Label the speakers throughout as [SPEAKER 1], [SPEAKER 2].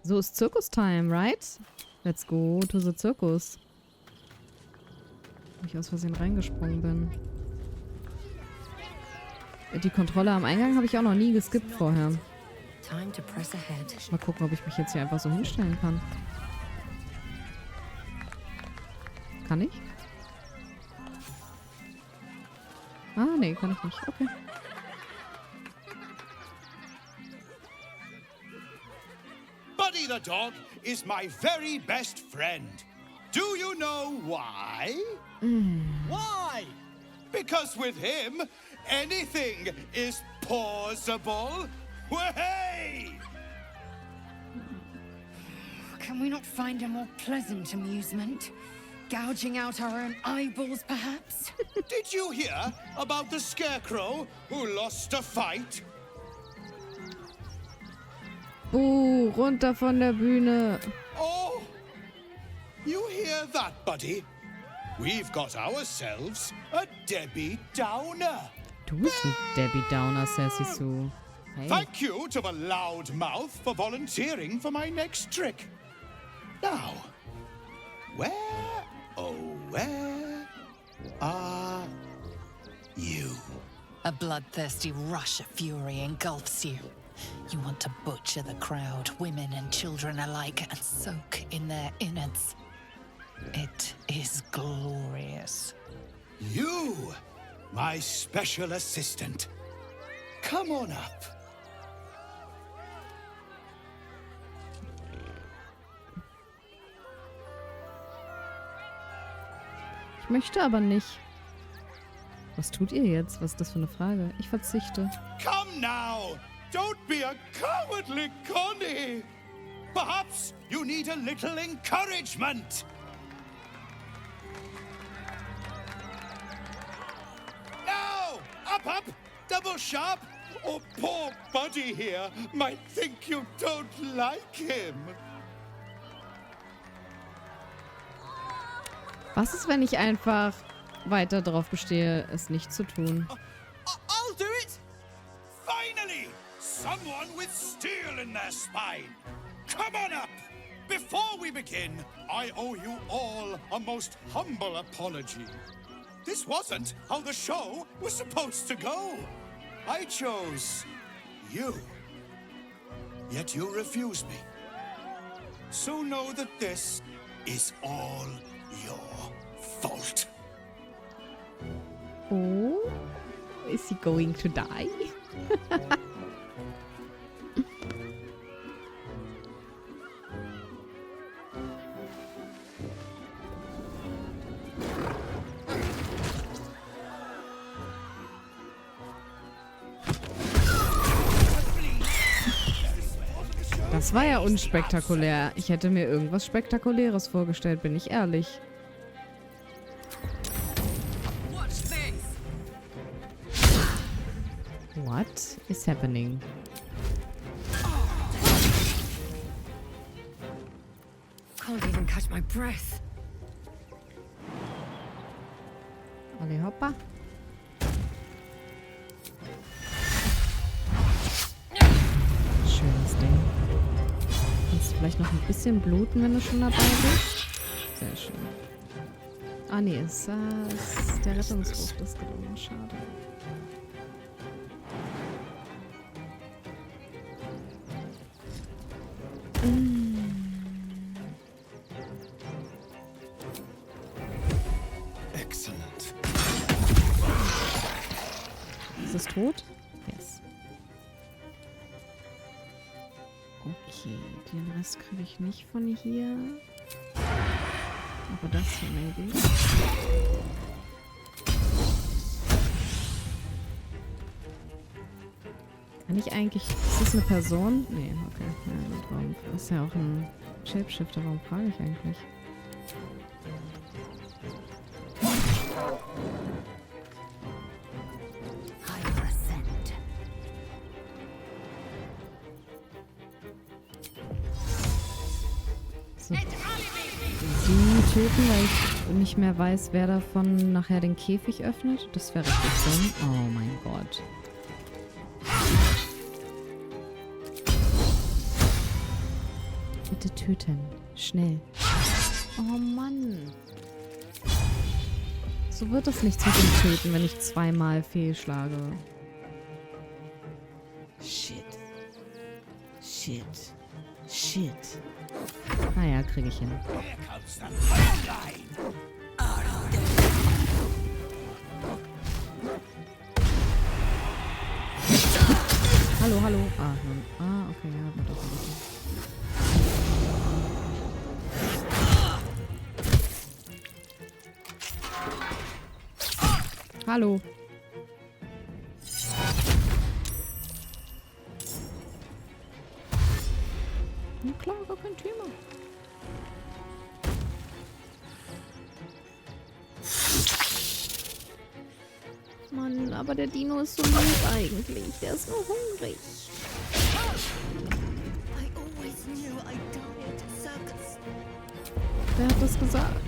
[SPEAKER 1] So ist Zirkus-Time, right? Let's go to the Zirkus. Wo ich aus Versehen reingesprungen bin. Die Kontrolle am Eingang habe ich auch noch nie geskippt vorher. Mal gucken, ob ich mich jetzt hier einfach so hinstellen kann. Kann ich? Ah, nee, kann ich nicht. Okay.
[SPEAKER 2] Buddy the dog is my very best friend. Do you know why? Why? Because with him, anything is possible. Way!
[SPEAKER 3] Can we not find a more pleasant amusement? Gouging out our own eyeballs, perhaps?
[SPEAKER 2] Did you hear about the scarecrow who lost a fight?
[SPEAKER 1] Runter von der Bühne.
[SPEAKER 2] Oh, you hear that, buddy? We've got ourselves a Debbie Downer.
[SPEAKER 1] Du bist ein Debbie Downer, Sassy Sue. Hey.
[SPEAKER 2] Thank you to the loudmouth for volunteering for my next trick. Now, where are you?
[SPEAKER 4] A bloodthirsty rush of fury engulfs you. You want to butcher the crowd, women and children alike, and soak in their innards. It is glorious.
[SPEAKER 2] You, my special assistant. Come on up.
[SPEAKER 1] Ich möchte aber nicht. Was tut ihr jetzt? Was ist das für eine Frage? Ich verzichte.
[SPEAKER 2] Come now! Don't be a cowardly Connie! Perhaps you need a little encouragement. Now! Up! Double sharp! Or poor Buddy here might think you don't like him.
[SPEAKER 1] Was ist, wenn ich einfach weiter darauf bestehe, es nicht zu tun?
[SPEAKER 2] I'll do it! Finally! Someone with steel in their spine! Come on up! Before we begin, I owe you all a most humble apology. This wasn't how the show was supposed to go. I chose you. Yet you refuse me. So know that this is all your fault.
[SPEAKER 1] Oh? Is he going to die? Das war ja unspektakulär. Ich hätte mir irgendwas Spektakuläres vorgestellt, bin ich ehrlich. What is happening?
[SPEAKER 3] Can't even catch my breath.
[SPEAKER 1] Alle hoppa. Schönes Ding. Kannst du vielleicht noch ein bisschen bluten, wenn du schon dabei bist? Sehr schön. Ah nee, ist der Rettungsruf, das gelungen. Schade.
[SPEAKER 2] Excellent.
[SPEAKER 1] Ist es tot? Yes. Okay, den Rest kriege ich nicht von hier. Aber das hier, maybe. Kann ich eigentlich... Ist das eine Person? Nee, okay. Ja, warum, das ist ja auch ein Shapeshifter. Warum frage ich eigentlich? So. Die töten, weil ich nicht mehr weiß, wer davon nachher den Käfig öffnet. Das wäre richtig dumm. Oh mein Gott. Bitte töten. Schnell. Oh Mann. So wird es nichts mit dem Töten, wenn ich zweimal fehlschlage. Shit. Shit. Shit. Naja, kriege ich hin.
[SPEAKER 2] Here comes the pipeline.
[SPEAKER 1] Hallo, hallo. Ah, okay, ja, wird auch ein bisschen. Hallo. Na klar, gar kein Thema. Mann, aber der Dino ist so lieb eigentlich. Der ist nur hungrig.
[SPEAKER 3] I always knew I'd die at a circus.
[SPEAKER 1] Wer hat das gesagt?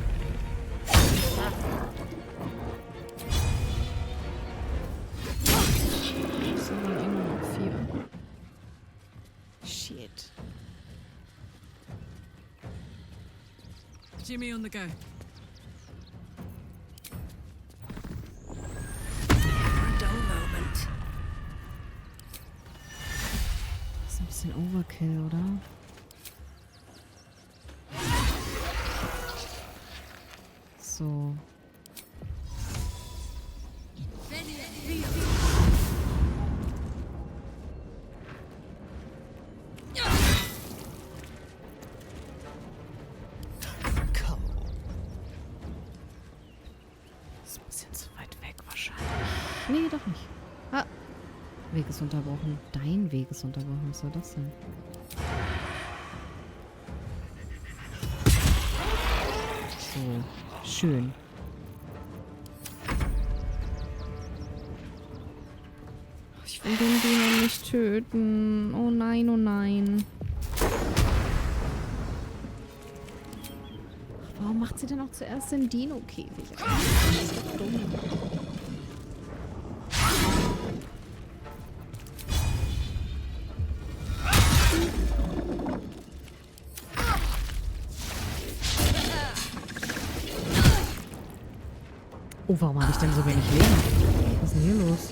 [SPEAKER 1] Es sind wohl immer noch 4. Shit.
[SPEAKER 5] Jimmy on the go.
[SPEAKER 3] Dull moment.
[SPEAKER 1] Das ist ein bisschen Overkill, oder? So. Ist ein bisschen zu weit weg wahrscheinlich. Nee, doch nicht. Ah. Weg ist unterbrochen. Dein Weg ist unterbrochen. Was soll das denn? So. Schön. Ich will den Dino nicht töten. Oh nein, oh nein. Warum macht sie denn auch zuerst den Dino-Käfig? Das ist so dumm. Oh, warum habe ich denn so wenig Leben? Was ist denn hier los?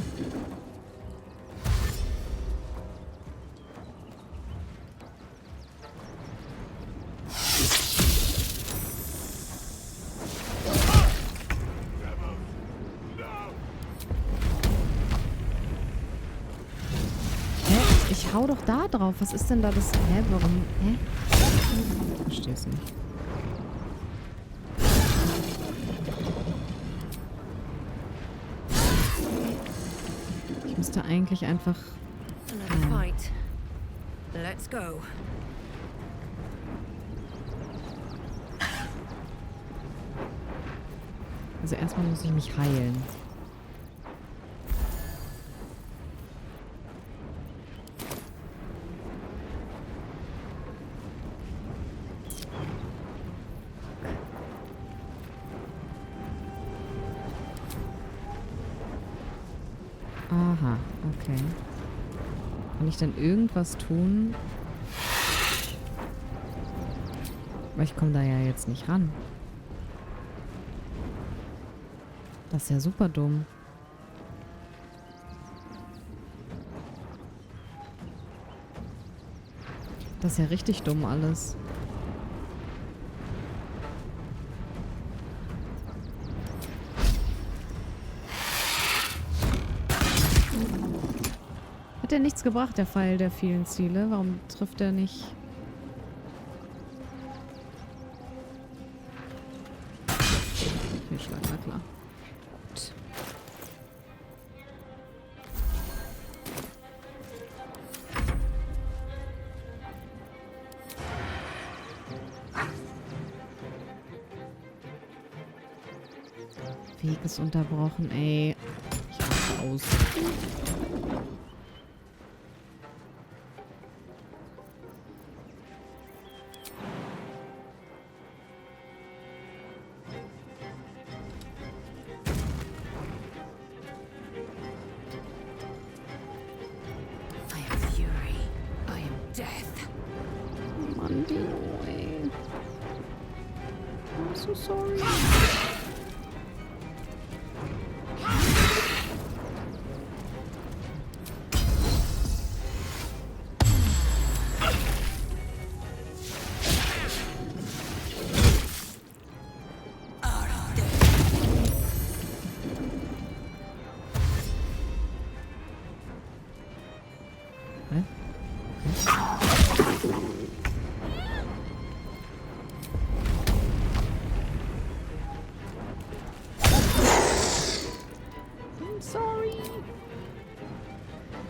[SPEAKER 1] Hä? Ich hau doch da drauf. Was ist denn da das? Hä? Warum? Hä? Ich versteh's nicht. Ich müsste eigentlich einfach...
[SPEAKER 3] Another fight. Let's go.
[SPEAKER 1] Also erstmal muss ich mich heilen. Aha, okay. Kann ich denn irgendwas tun? Weil ich komme da ja jetzt nicht ran. Das ist ja super dumm. Das ist ja richtig dumm alles. Hat der nichts gebracht, der Pfeil der vielen Ziele? Warum trifft er nicht? Fehlschlag, na klar. Gut. Weg ist unterbrochen, ey. Ich raste aus.
[SPEAKER 3] I am fury. I am death.
[SPEAKER 1] Mann. armen Dino, ey. I'm so sorry.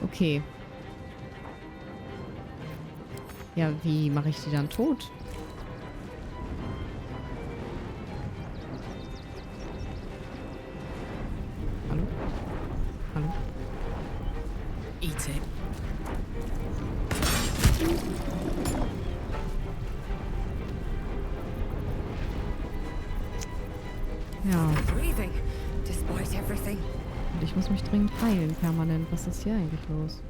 [SPEAKER 1] Okay. Ja, wie mache ich die dann tot? Hallo? Hallo?
[SPEAKER 5] Eat it.
[SPEAKER 1] Ja.
[SPEAKER 3] Breathing, despite everything.
[SPEAKER 1] Und ich muss mich dringend heilen, permanent. Was ist hier eigentlich los?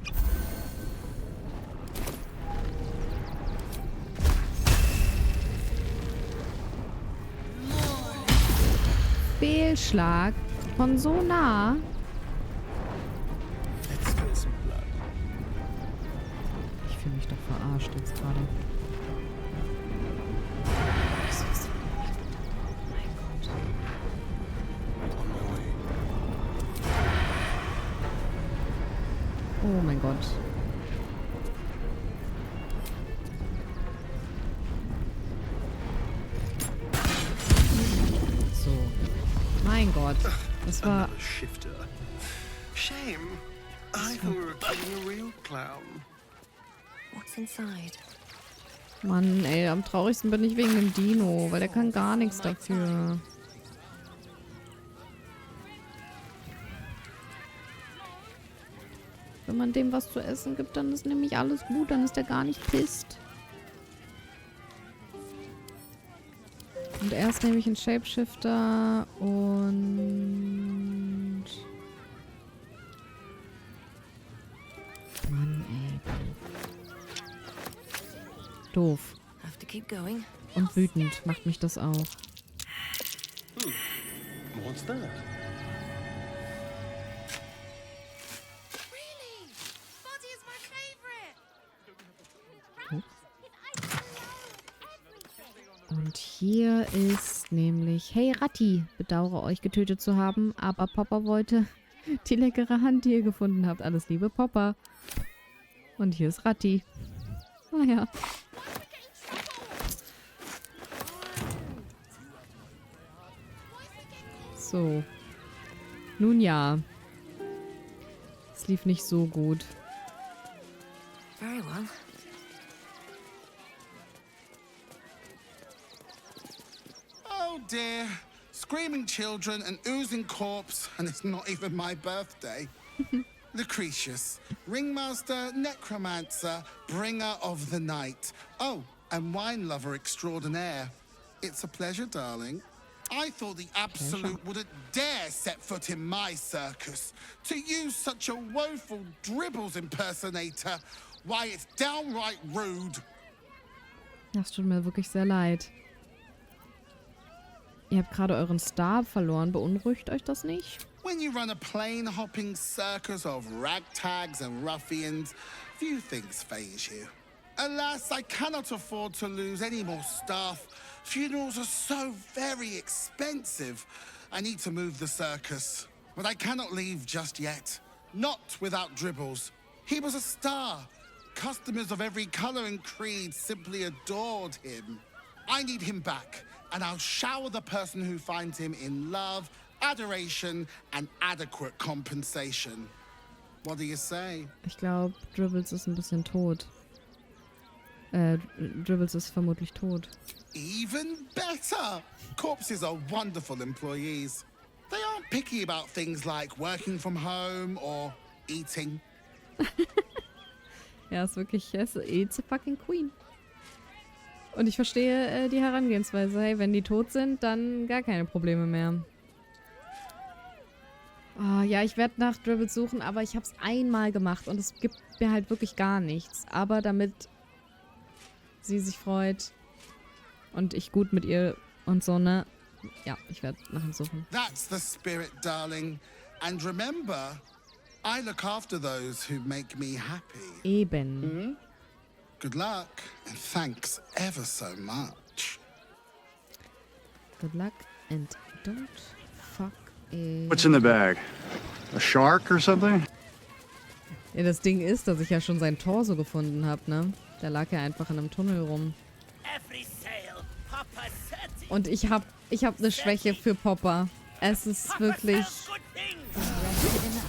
[SPEAKER 1] Fehlschlag von so nah. Ich fühle mich doch verarscht jetzt gerade. Oh mein Gott. So. Mein Gott. Das war...
[SPEAKER 6] Shifter. Shame. I thought we were killing a real clown.
[SPEAKER 3] What's inside?
[SPEAKER 1] Mann, ey, am traurigsten bin ich wegen dem Dino, weil der kann gar nichts dafür. Wenn man dem was zu essen gibt, dann ist nämlich alles gut, dann ist er gar nicht pisst. Und er ist nämlich ein Shapeshifter und... Mann, ey. Doof.
[SPEAKER 3] Have to keep going.
[SPEAKER 1] Und wütend macht mich das auch.
[SPEAKER 6] What's that? Und hier ist nämlich, hey Ratti, bedauere euch getötet zu haben, aber Papa wollte die leckere Hand, die ihr gefunden habt. Alles Liebe, Papa. Und hier ist Ratti. Naja. So. Nun ja. Es lief nicht so gut.
[SPEAKER 3] Very well.
[SPEAKER 2] Oh dear. Screaming children, an oozing corpse, and it's not even my birthday. Lucretius, ringmaster, necromancer, bringer of the night. Oh, and wine lover extraordinaire. It's a pleasure, darling. I thought the Absolute wouldn't dare set foot in my circus. To use such a woeful dribbles impersonator, why, it's downright rude.
[SPEAKER 1] Das tut mir wirklich sehr leid. Ihr habt gerade euren Star verloren. Beunruhigt euch das nicht?
[SPEAKER 2] When you run a plane-hopping circus of ragtags and ruffians, few things faze you. Alas, I cannot afford to lose any more staff. Funerals are so very expensive. I need to move the circus. But I cannot leave just yet. Not without Dribbles. He was a star. Customers of every color and creed simply adored him. I need him back, and I'll shower the person who finds him in love, adoration, and adequate compensation. What do you say?
[SPEAKER 1] Ich glaube, Dribbles ist ein bisschen tot. Dribbles ist vermutlich tot.
[SPEAKER 2] Even better! Corpses are wonderful employees. They aren't picky about things like working from home or eating.
[SPEAKER 1] Ja, ist wirklich, it's a fucking queen. Und ich verstehe die Herangehensweise. Hey, wenn die tot sind, dann gar keine Probleme mehr. Oh, ja, ich werde nach Dribbles suchen, aber ich habe es einmal gemacht und es gibt mir halt wirklich gar nichts. Aber damit
[SPEAKER 6] sie sich freut und ich gut mit ihr und so, ne? Ja, ich werde nach ihm suchen.
[SPEAKER 7] That's the spirit, darling. And remember, I look after those who make me happy.
[SPEAKER 6] Eben.
[SPEAKER 7] Good luck, and thanks ever so much.
[SPEAKER 6] Good luck and don't fuck it.
[SPEAKER 8] What's in the bag? A shark or something?
[SPEAKER 6] Ja, das Ding ist, dass ich ja schon sein Torso gefunden habe, ne? Der lag ja einfach in einem Tunnel rum. Und ich hab eine Schwäche für Popper. Es ist wirklich...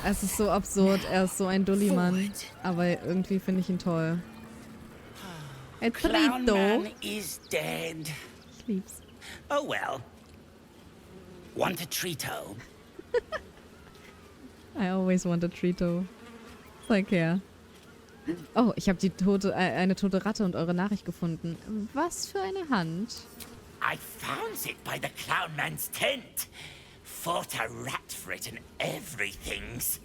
[SPEAKER 6] Es ist so absurd. Er ist so ein Dulli-Mann. Aber irgendwie finde ich ihn toll. El Trito.
[SPEAKER 9] Is dead.
[SPEAKER 6] Ich lieb's.
[SPEAKER 9] Oh well. Want a Trito?
[SPEAKER 6] I always want a Trito. Zeig her. Oh, ich habe eine tote Ratte und eure Nachricht gefunden. Was für eine Hand.
[SPEAKER 9] I found it by the clown man's tent. Fought a rat for it and everything's.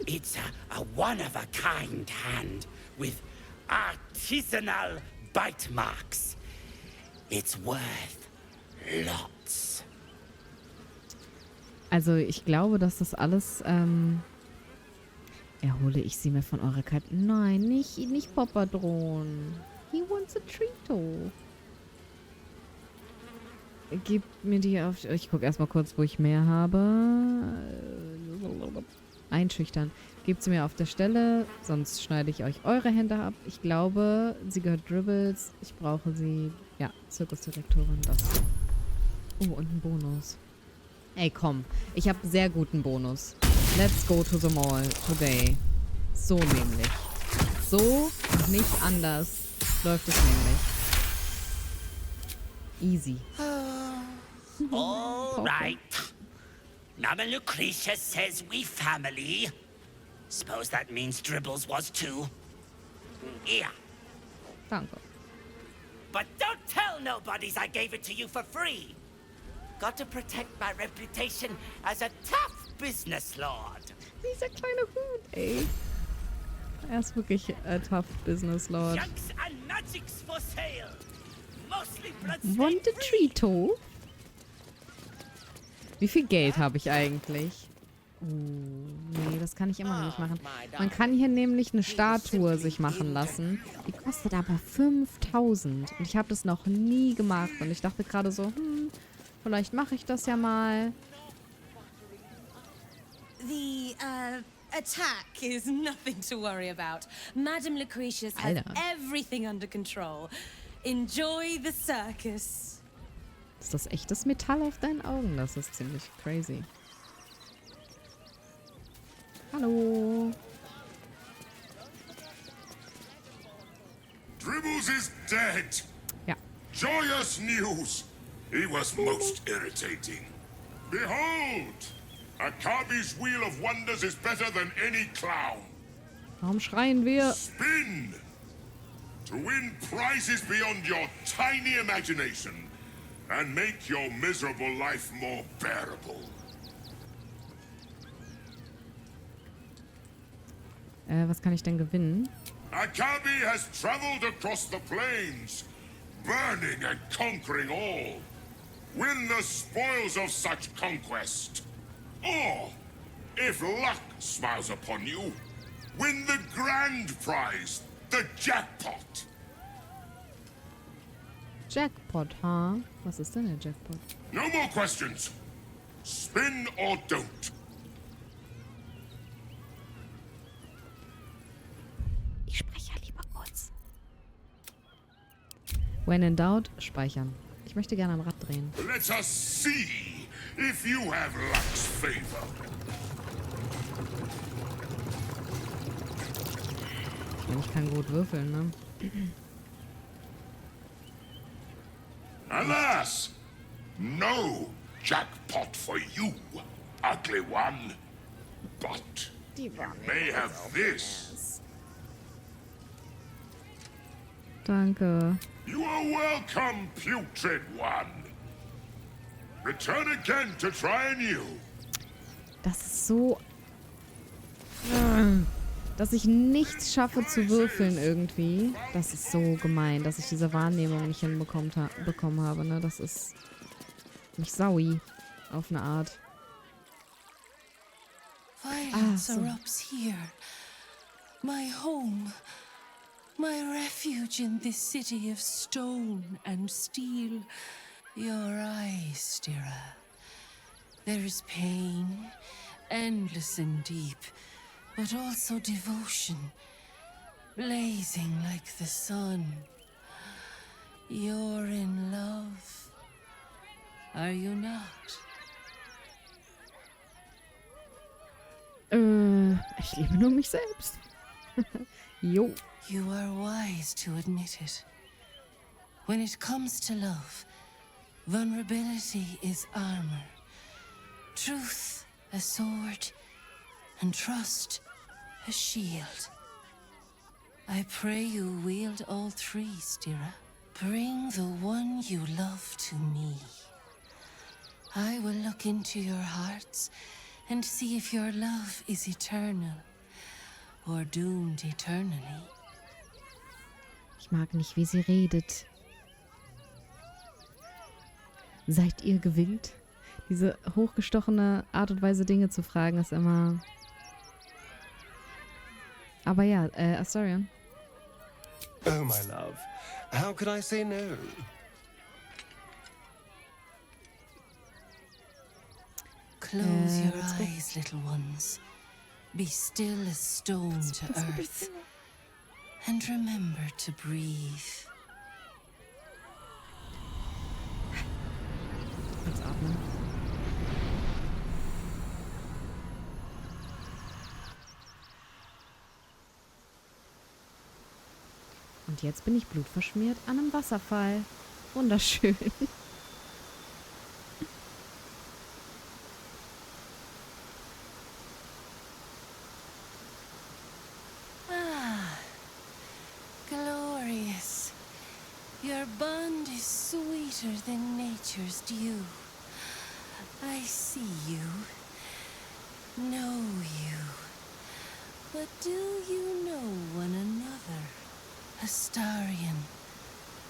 [SPEAKER 9] It's a one-of-a-kind hand with artisanal bite marks. It's worth lots.
[SPEAKER 6] Also ich glaube, dass das alles, erhole ich sie mir von eurer Karte. Nein, nicht Popper drohen. He wants a Trito. Gebt mir die auf... Ich gucke erstmal kurz, wo ich mehr habe. Einschüchtern. Gebt sie mir auf der Stelle, sonst schneide ich euch eure Hände ab. Ich glaube, sie gehört Dribbles. Ich brauche sie... Ja, Zirkusdirektorin, das. Oh, und ein Bonus. Ey, komm. Ich habe sehr guten Bonus. Let's go to the mall today. So nämlich. So, nicht anders, läuft es nämlich. Easy.
[SPEAKER 9] All right. Mama Lucretia says we family. Suppose that means Dribbles was too. Yeah.
[SPEAKER 6] Danke.
[SPEAKER 9] But don't tell nobodies I gave it to you for free. Got to protect my reputation as a tough business lord.
[SPEAKER 6] Dieser kleine Hut, ey. Er ist wirklich a tough business lord.
[SPEAKER 9] Junks and magics for sale. Mostly
[SPEAKER 6] Want a Trito? Wie viel Geld habe ich eigentlich? Nee, das kann ich immer noch nicht machen. Man kann hier nämlich eine Statue sich machen lassen. Die kostet aber 5000. Und ich habe das noch nie gemacht. Und ich dachte gerade so, vielleicht mache ich das ja mal.
[SPEAKER 10] The attack is nothing to worry about. Madame Lucretius has everything under control. Enjoy the circus.
[SPEAKER 6] Ist das echtes Metall auf deinen Augen? Das ist ziemlich crazy. Hallo.
[SPEAKER 11] Dribbles is dead.
[SPEAKER 6] Ja.
[SPEAKER 11] Joyous news. He was most irritating. Behold! Akabi's Wheel of Wonders is better than any clown.
[SPEAKER 6] Warum schreien wir?
[SPEAKER 11] Spin! To win prizes beyond your tiny imagination and make your miserable life more bearable.
[SPEAKER 6] Was kann ich denn gewinnen?
[SPEAKER 11] Akabi has traveled across the plains, burning and conquering all. Win the spoils of such conquest. Or, if luck smiles upon you, win the grand prize, the jackpot.
[SPEAKER 6] Jackpot, huh? Was ist denn der Jackpot?
[SPEAKER 11] No more questions. Spin or don't.
[SPEAKER 6] Ich spreche ja lieber kurz. When in doubt, speichern. Ich möchte gerne am Rad drehen.
[SPEAKER 11] Let us see if you have luck's favor.
[SPEAKER 6] Ich meine, ich kann gut würfeln, ne?
[SPEAKER 11] Alas, no jackpot for you, ugly one. But you may have this.
[SPEAKER 6] Danke.
[SPEAKER 11] You are welcome, putrid one. Return again to try anew.
[SPEAKER 6] Das ist so... dass ich nichts schaffe zu würfeln irgendwie. Das ist so gemein, dass ich diese Wahrnehmung nicht hinbekommen habe, ne? Das ist mich saui auf eine Art.
[SPEAKER 12] Violence erupts here. My home. My refuge in this city of stone and steel. Your eyes, Stira. There is pain, endless and deep, but also devotion, blazing like the sun. You're in love. Are you not?
[SPEAKER 6] Ich liebe nur mich selbst. Jo.
[SPEAKER 12] You are wise to admit it. When it comes to love, vulnerability is armor. Truth, a sword, and trust, a shield. I pray you wield all three, Stira. Bring the one you love to me. I will look into your hearts and see if your love is eternal or doomed eternally.
[SPEAKER 6] Ich mag nicht, wie sie redet. Seid ihr gewillt? Diese hochgestochene Art und Weise, Dinge zu fragen, ist immer... Aber ja, Astarion.
[SPEAKER 13] Oh, my love. How could I say no?
[SPEAKER 12] Close your eyes, little ones. Be still as stone to earth. And remember to breathe.
[SPEAKER 6] Jetzt atmen. Und jetzt bin ich blutverschmiert an einem Wasserfall. Wunderschön.
[SPEAKER 12] Glorious. Your bond is sweeter than nature's dew. I see you, know you. But do you know one another? Astarion,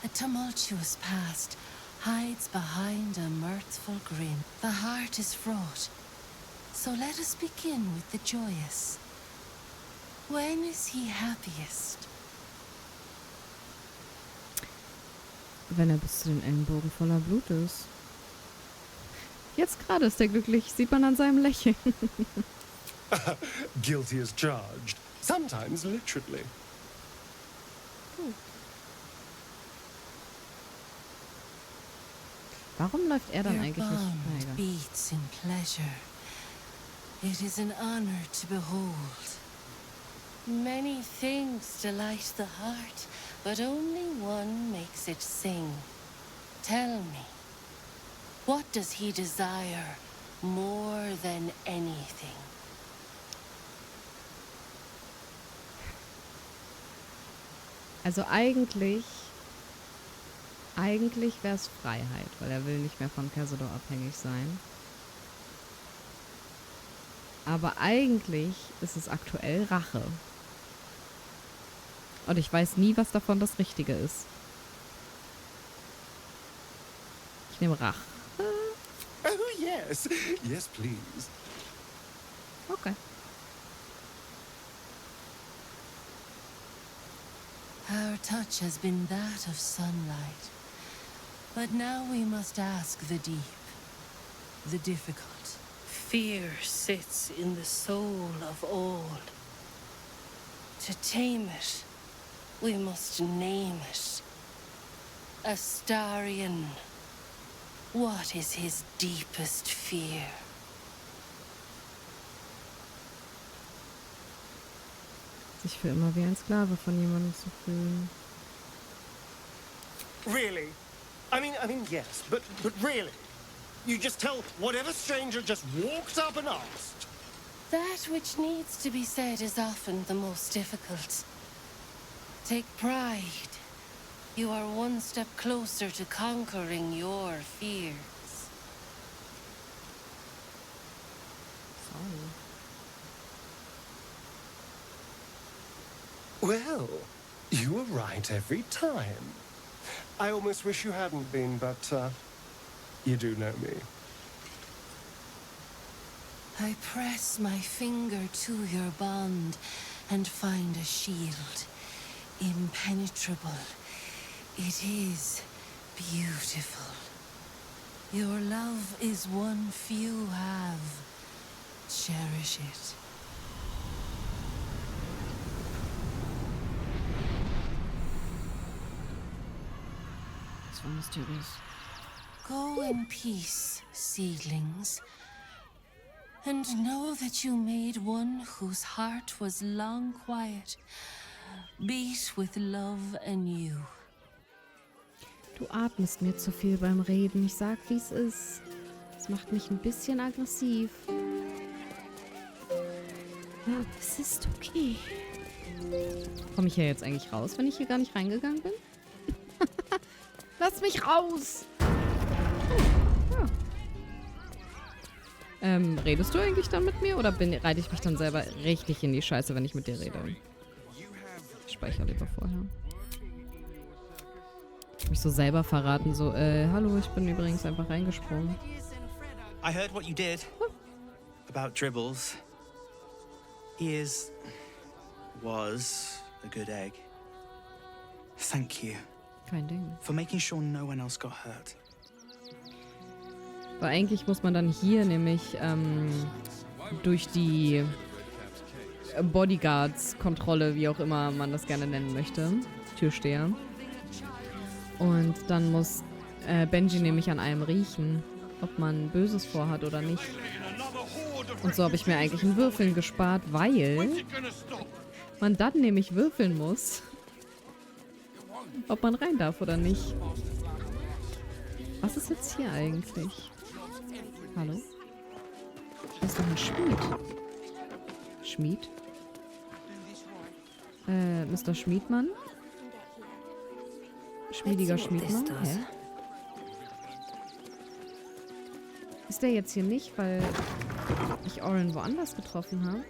[SPEAKER 12] a tumultuous past hides behind a mirthful grin. The heart is fraught, so let us begin with the joyous. When is he happiest?
[SPEAKER 6] Wenn er bis zu den Ellenbogen voller Blut ist. Jetzt gerade ist er glücklich, sieht man an seinem Lächeln.
[SPEAKER 13] Guilty as charged. Sometimes literally.
[SPEAKER 6] Warum läuft er dann eigentlich nicht?
[SPEAKER 12] Your beats in pleasure. It is an honor to behold. Many things delight the heart, but only one makes it sing. Tell me, what does he desire more than anything?
[SPEAKER 6] Also eigentlich wäre es Freiheit, weil er will nicht mehr von Cazador abhängig sein. Aber eigentlich ist es aktuell Rache. Und ich weiß nie, was davon das Richtige ist. Ich nehme Rache.
[SPEAKER 13] Oh, yes. Yes, please.
[SPEAKER 6] Okay.
[SPEAKER 12] Our touch has been that of sunlight. But now we must ask the deep, the difficult. Fear sits in the soul of all. To tame it, we must name it. Astarion, what is his deepest fear?
[SPEAKER 6] Sich für immer wie ein Sklave von jemandem zu fühlen.
[SPEAKER 13] Really? I mean, yes, but really? You just tell whatever stranger just walked up and asked?
[SPEAKER 12] That which needs to be said is often the most difficult. Take pride. You are one step closer to conquering your fears.
[SPEAKER 6] Sorry.
[SPEAKER 13] Well, you were right every time. I almost wish you hadn't been, but you do know me.
[SPEAKER 12] I press my finger to your bond and find a shield. Impenetrable. It is beautiful. Your love is one few have. Cherish it.
[SPEAKER 6] Das war mysteriös.
[SPEAKER 12] Go in peace, seedlings. And know that you made one whose heart was long quiet, beat with love anew.
[SPEAKER 6] Du atmest mir zu viel beim Reden. Ich sag, wie es ist. Das macht mich ein bisschen aggressiv. Ja, das ist okay. Komme ich hier jetzt eigentlich raus, wenn ich hier gar nicht reingegangen bin? Lass mich raus! Oh, ja. Redest du eigentlich dann mit mir oder reite ich mich dann selber richtig in die Scheiße, wenn ich mit dir rede? Ich speichere lieber vorher. Mich so selber verraten, so, hallo, ich bin übrigens einfach reingesprungen.
[SPEAKER 14] I heard what you did about Dribbles. He was a good egg. Thank you.
[SPEAKER 6] Kein Ding.
[SPEAKER 14] For making sure no one else got hurt.
[SPEAKER 6] Aber eigentlich muss man dann hier nämlich durch die Bodyguards-Kontrolle, wie auch immer man das gerne nennen möchte, Türsteher. Und dann muss Benji nämlich an einem riechen, ob man Böses vorhat oder nicht. Und so habe ich mir eigentlich ein Würfeln gespart, weil man dann nämlich würfeln muss, ob man rein darf oder nicht. Was ist jetzt hier eigentlich? Hallo? Das ist doch ein Schmied. Schmied? Mr. Schmiedmann? Schmiediger Schmiedmann? Hä? Ist der jetzt hier nicht, weil ich Oren woanders getroffen habe?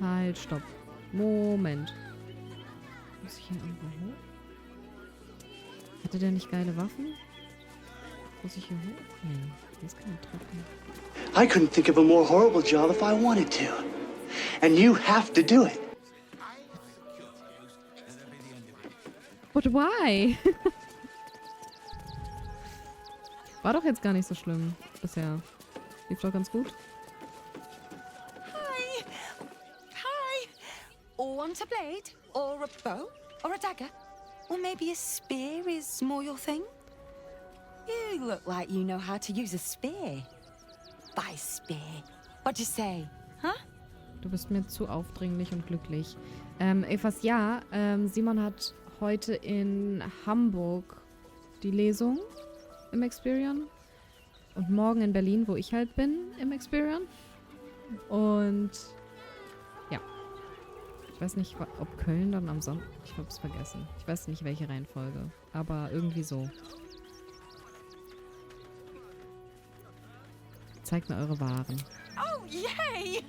[SPEAKER 6] Halt, stopp. Moment. Muss ich hier irgendwo hoch? Hatte der nicht geile Waffen? Muss ich hier hoch? Nee, das kann ich treffen.
[SPEAKER 15] I couldn't think of a more horrible job if I wanted to. And you have to do it.
[SPEAKER 6] But why? War doch jetzt gar nicht so schlimm bisher. Lief doch ganz gut.
[SPEAKER 3] Hi. Hi. Want a blade? Or a bow? Or a dagger? Or maybe a spear is more your thing? You look like you know how to use a spear. By spear. What'd you say? Huh?
[SPEAKER 6] Du bist mir zu aufdringlich und glücklich. Evas, ja, Simon hat heute in Hamburg die Lesung im Experion. Und morgen in Berlin, wo ich halt bin, im Experion. Und ja. Ich weiß nicht, ob Köln dann am Sonntag... Ich hab's vergessen. Ich weiß nicht, welche Reihenfolge. Aber irgendwie so. Zeigt mir eure Waren.
[SPEAKER 3] Oh, yay!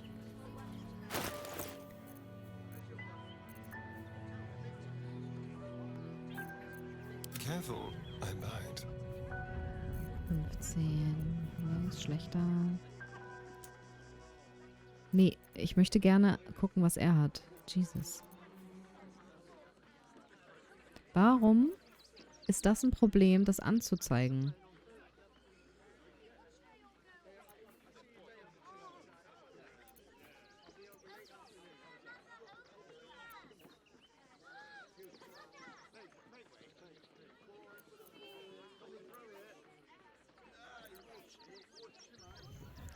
[SPEAKER 13] Careful, I might.
[SPEAKER 6] 15. Nee, ist schlechter. Nee, ich möchte gerne gucken, was er hat. Jesus. Warum ist das ein Problem, das anzuzeigen?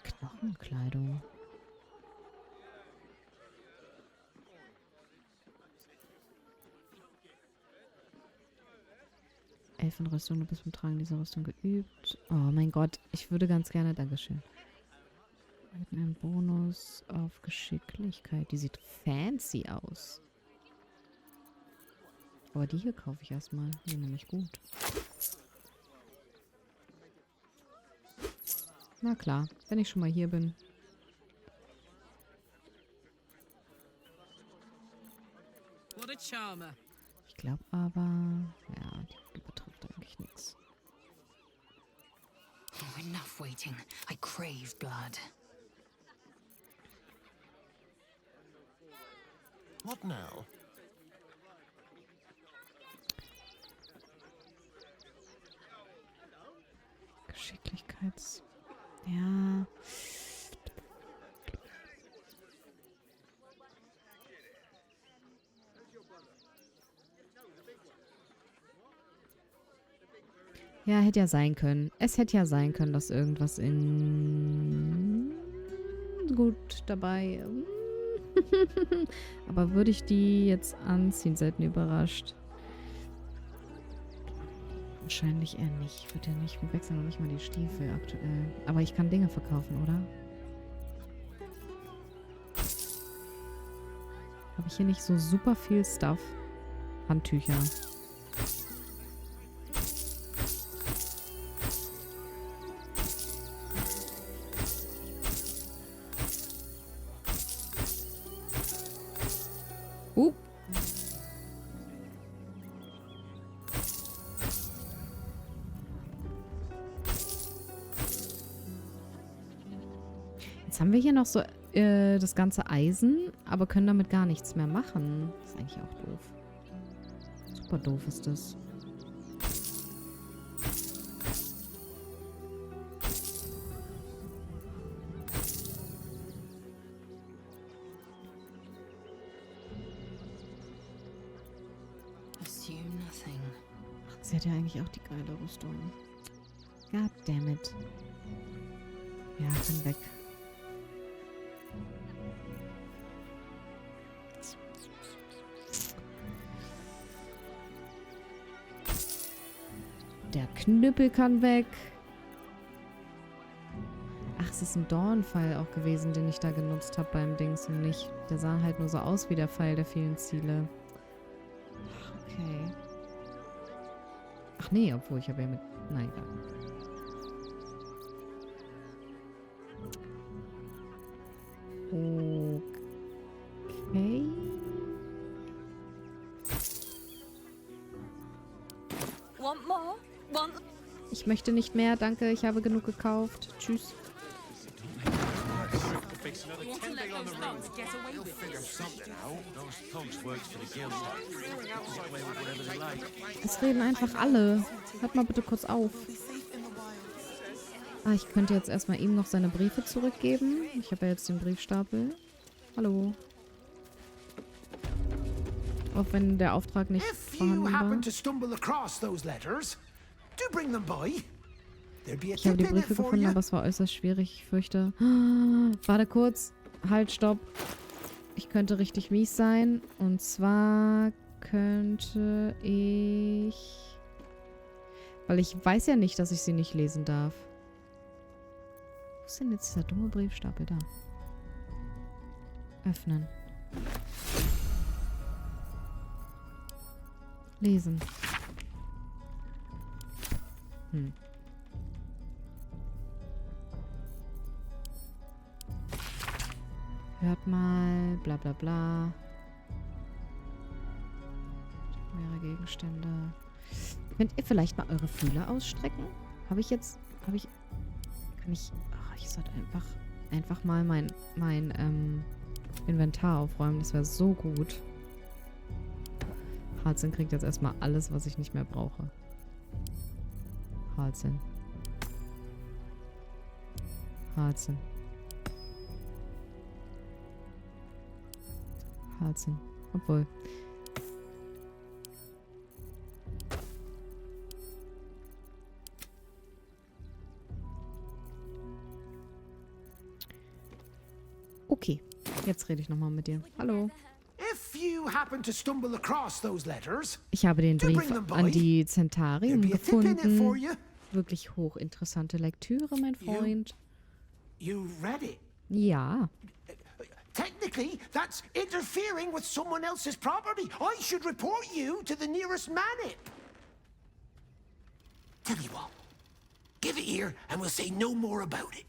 [SPEAKER 6] Knochenkleidung. Elfenrüstung, du bist beim Tragen dieser Rüstung geübt. Oh mein Gott, ich würde ganz gerne... Dankeschön. Wir einen Bonus auf Geschicklichkeit. Die sieht fancy aus. Aber die hier kaufe ich erstmal. Die sind nämlich gut. Na klar, wenn ich schon mal hier bin.
[SPEAKER 5] armor.
[SPEAKER 6] Ich glaube aber, ja, die betrifft eigentlich nichts.
[SPEAKER 12] Oh, enough waiting. I crave blood.
[SPEAKER 13] What now?
[SPEAKER 6] Geschicklichkeits... Ja... Ja, hätte ja sein können. Es hätte ja sein können, dass irgendwas in... Gut dabei... Aber würde ich die jetzt anziehen, selten überrascht? Wahrscheinlich eher nicht. Ich würde ja nicht wechseln, noch nicht mal die Stiefel aktuell. Aber ich kann Dinge verkaufen, oder? Habe ich hier nicht so super viel Stuff? Handtücher. Jetzt haben wir hier noch so das ganze Eisen, aber können damit gar nichts mehr machen. Das ist eigentlich auch doof. Super doof ist das. Sie hat ja eigentlich auch die geile Rüstung. God damn it. Ja, kann weg. Der Knüppel kann weg. Ach, es ist ein Dornpfeil auch gewesen, den ich da genutzt habe beim Dings und nicht. Der sah halt nur so aus wie der Pfeil der vielen Ziele. Okay. Ach nee, obwohl ich habe ja mit... Nein, egal. Okay.
[SPEAKER 3] Want more? Want...
[SPEAKER 6] Ich möchte nicht mehr, danke. Ich habe genug gekauft. Tschüss. Es reden einfach alle. Hört mal bitte kurz auf. Ah, ich könnte jetzt erstmal ihm noch seine Briefe zurückgeben. Ich habe ja jetzt den Briefstapel. Hallo. Auch wenn der Auftrag nicht vorhanden war. Ich habe die Briefe gefunden, aber es war äußerst schwierig. Ich fürchte... Warte kurz. Halt, stopp. Ich könnte richtig mies sein. Und zwar könnte ich... Weil ich weiß ja nicht, dass ich sie nicht lesen darf. Wo ist denn jetzt dieser dumme Briefstapel da? Öffnen. Lesen. Hört mal, bla bla bla. Mehrere Gegenstände. Könnt ihr vielleicht mal eure Fühler ausstrecken? Kann ich... Ach, ich sollte einfach mal mein Inventar aufräumen. Das wäre so gut. Harzin kriegt jetzt erstmal alles, was ich nicht mehr brauche. Harzin. Harzin. Harzin. Obwohl. Okay. Jetzt rede ich nochmal mit dir. Hallo. Ich habe den Brief an die Zentarium gefunden. Wirklich hochinteressante Lektüre, mein Freund. Ja.
[SPEAKER 16] Technically, that's interfering with someone else's property. I should report you to the nearest manip. Tell you what, give it here and we'll say no more about it.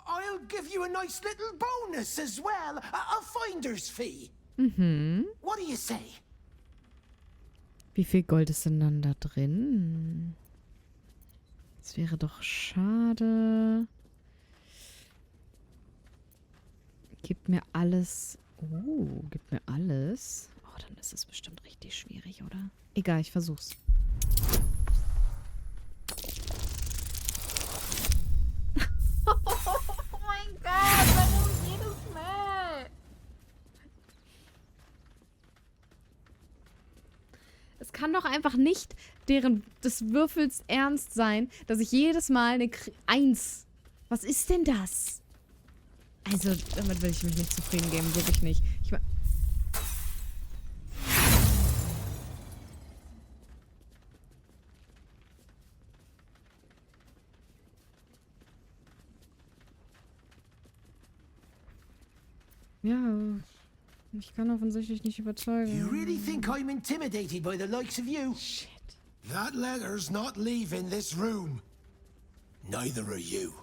[SPEAKER 16] I'll give you a nice little bonus as well, a finder's fee.
[SPEAKER 6] Mhm.
[SPEAKER 16] What do you say?
[SPEAKER 6] Wie viel Gold ist denn dann da drin? Das wäre doch schade. Gib mir alles. Oh, gib mir alles. Oh, dann ist es bestimmt richtig schwierig, oder? Egal, ich versuch's. Oh mein Gott, warum jedes Mal? Es kann doch einfach nicht des Würfels ernst sein, dass ich jedes Mal eine 1. Was ist denn das? Also, damit will ich mich nicht zufrieden geben, wirklich nicht. Ja, ich kann offensichtlich nicht überzeugen.
[SPEAKER 16] You really think I'm intimidated by the likes of you?
[SPEAKER 6] Shit.
[SPEAKER 16] That letter's not leaving this room. Neither are you.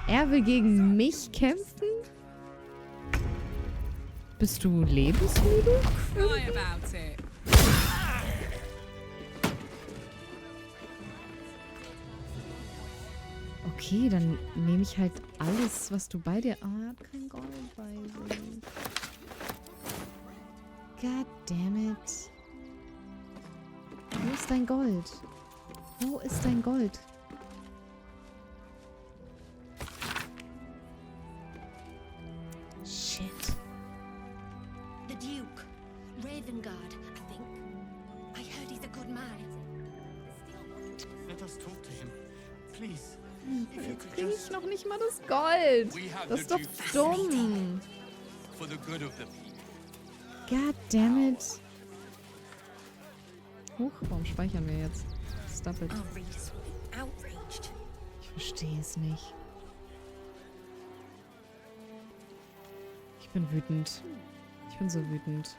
[SPEAKER 6] Er will gegen mich kämpfen? Bist du lebensmüde?
[SPEAKER 5] Cry about it.
[SPEAKER 6] Okay, dann nehme ich halt alles, was du bei dir... Ah, kein Gold bei sich. God damn it. Wo ist dein Gold? Wo ist dein Gold? Shit.
[SPEAKER 17] The Duke. Ravengard, I think. I heard he's a good man.
[SPEAKER 2] Let us talk to him, please.
[SPEAKER 6] Jetzt kriege ich noch nicht mal das Gold. Das ist doch dumm.
[SPEAKER 2] For the good of the people.
[SPEAKER 6] God damn it. Huch, warum speichern wir jetzt? Stop it. Ich verstehe es nicht. Ich bin wütend. Ich bin so wütend.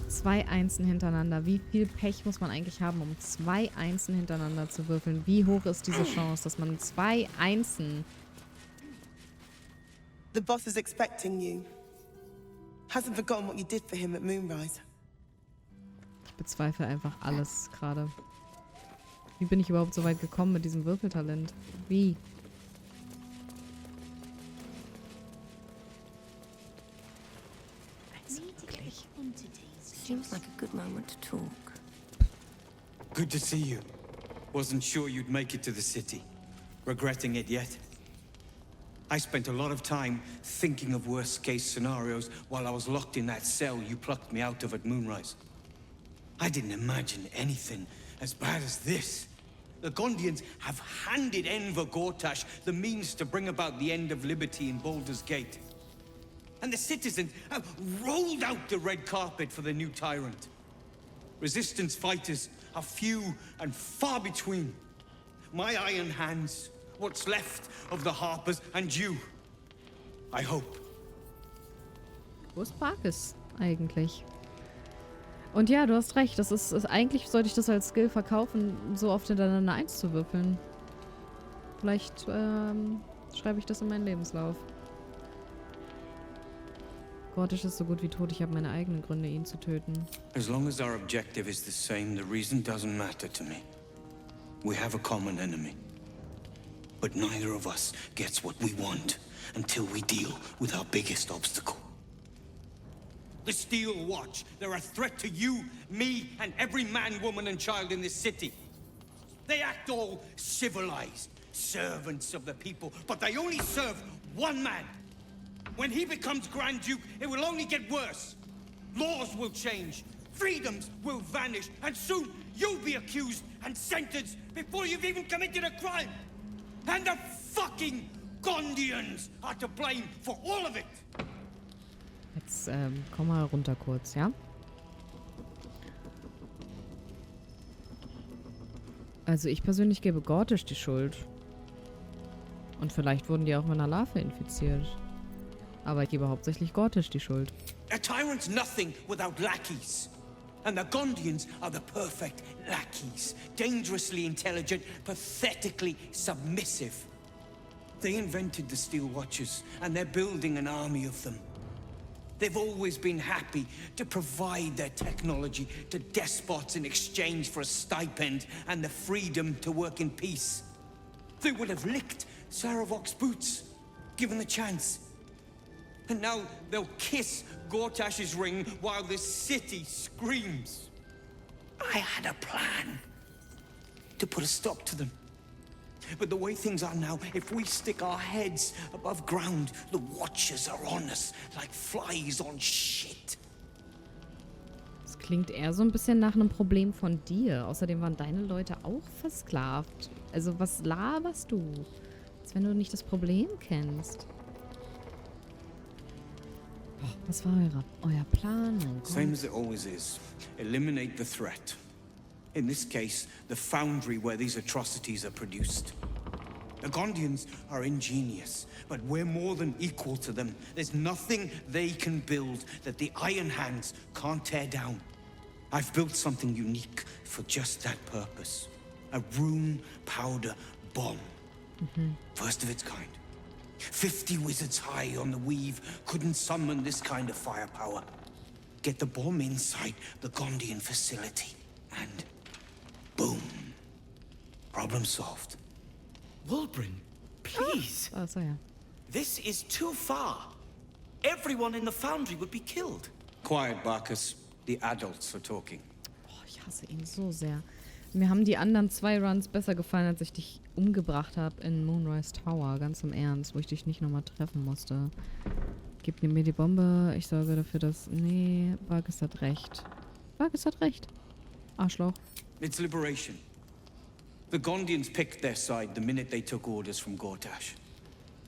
[SPEAKER 6] Zwei Einsen hintereinander. Wie viel Pech muss man eigentlich haben, um 2 Einsen hintereinander zu würfeln? Wie hoch ist diese Chance, dass man 2 Einsen...
[SPEAKER 18] The boss is expecting you. Hasn't forgotten what you did for him at Moonrise.
[SPEAKER 6] Ich bezweifle einfach alles gerade. Wie bin ich überhaupt so weit gekommen mit diesem Würfeltalent? Wie? Also wirklich.
[SPEAKER 17] Seems like a good moment to talk.
[SPEAKER 19] Good to see you. Wasn't sure you'd make it to the city. Regretting it yet? I spent a lot of time thinking of worst-case scenarios while I was locked in that cell you plucked me out of at Moonrise. I didn't imagine anything as bad as this. The Gondians have handed Enver Gortash the means to bring about the end of liberty in Baldurs Gate. And the citizens have rolled out the red carpet for the new tyrant. Resistance fighters are few and far between. My iron hands, what's left of the Harpers, and you. I hope.
[SPEAKER 6] Wo ist Barkis eigentlich? Und ja, du hast recht. Das ist eigentlich sollte ich das als Skill verkaufen, so oft hintereinander 1 zu würfeln. Vielleicht schreibe ich das in meinen Lebenslauf. Gortisch ist so gut wie tot. Ich habe meine eigenen Gründe, ihn zu töten.
[SPEAKER 19] As long as our objective is the same, the reason doesn't matter to me. We have a common enemy. But neither of us gets what we want until we deal with our biggest obstacle. The Steel Watch. They're a threat to you, me, and every man, woman, and child in this city. They act all civilized, servants of the people, but they only serve one man. When he becomes Grand Duke, it will only get worse. Laws will change, freedoms will vanish, and soon you'll be accused and sentenced before you've even committed a crime. And the fucking Gondians are to blame for all of it.
[SPEAKER 6] Jetzt komm mal runter kurz, ja? Also ich persönlich gebe Gortisch die Schuld. Und vielleicht wurden die auch mit einer Larve infiziert. Aber ich gebe hauptsächlich Gortisch die Schuld.
[SPEAKER 19] A tyrant's nothing without lackeys. And the Gondians are the perfect lackeys. Dangerously intelligent, pathetically submissive. They invented the Steel Watchers, and they're building an army of them. They've always been happy to provide their technology to despots in exchange for a stipend and the freedom to work in peace. They would have licked Saravok's boots, given the chance. And now they'll kiss Gortash's ring while the city screams. I had a plan to put a stop to them. But the way things are now, if we stick our heads above ground, the Watchers are on us like flies on shit.
[SPEAKER 6] Das klingt eher so ein bisschen nach einem Problem von dir. Außerdem waren deine Leute auch versklavt. Also was laberst du? Als wenn du nicht das Problem kennst. Oh, was war euer Plan? Oh
[SPEAKER 19] Same as it always is. Eliminate the threat. In this case, the foundry where these atrocities are produced. The Gondians are ingenious, but we're more than equal to them. There's nothing they can build that the Iron Hands can't tear down. I've built something unique for just that purpose. A rune powder bomb. First of its kind. 50 wizards high on the weave couldn't summon this kind of firepower. Get the bomb inside the Gondian facility, and boom. Problem solved.
[SPEAKER 9] Wulbren, please.
[SPEAKER 6] Oh, so ja.
[SPEAKER 9] This is too far. Everyone in the foundry would be killed.
[SPEAKER 19] Quiet, Barkus. The adults are talking.
[SPEAKER 6] Oh, ich hasse ihn so sehr. Mir haben die anderen 2 Runs besser gefallen, als ich dich umgebracht habe in Moonrise Tower. Ganz im Ernst, wo ich dich nicht nochmal treffen musste. Gib mir die Bombe. Ich sorge dafür, dass... Nee, Barkus hat recht. Barkus hat recht. Arschloch.
[SPEAKER 19] It's liberation. The Gondians picked their side the minute they took orders from Gortash.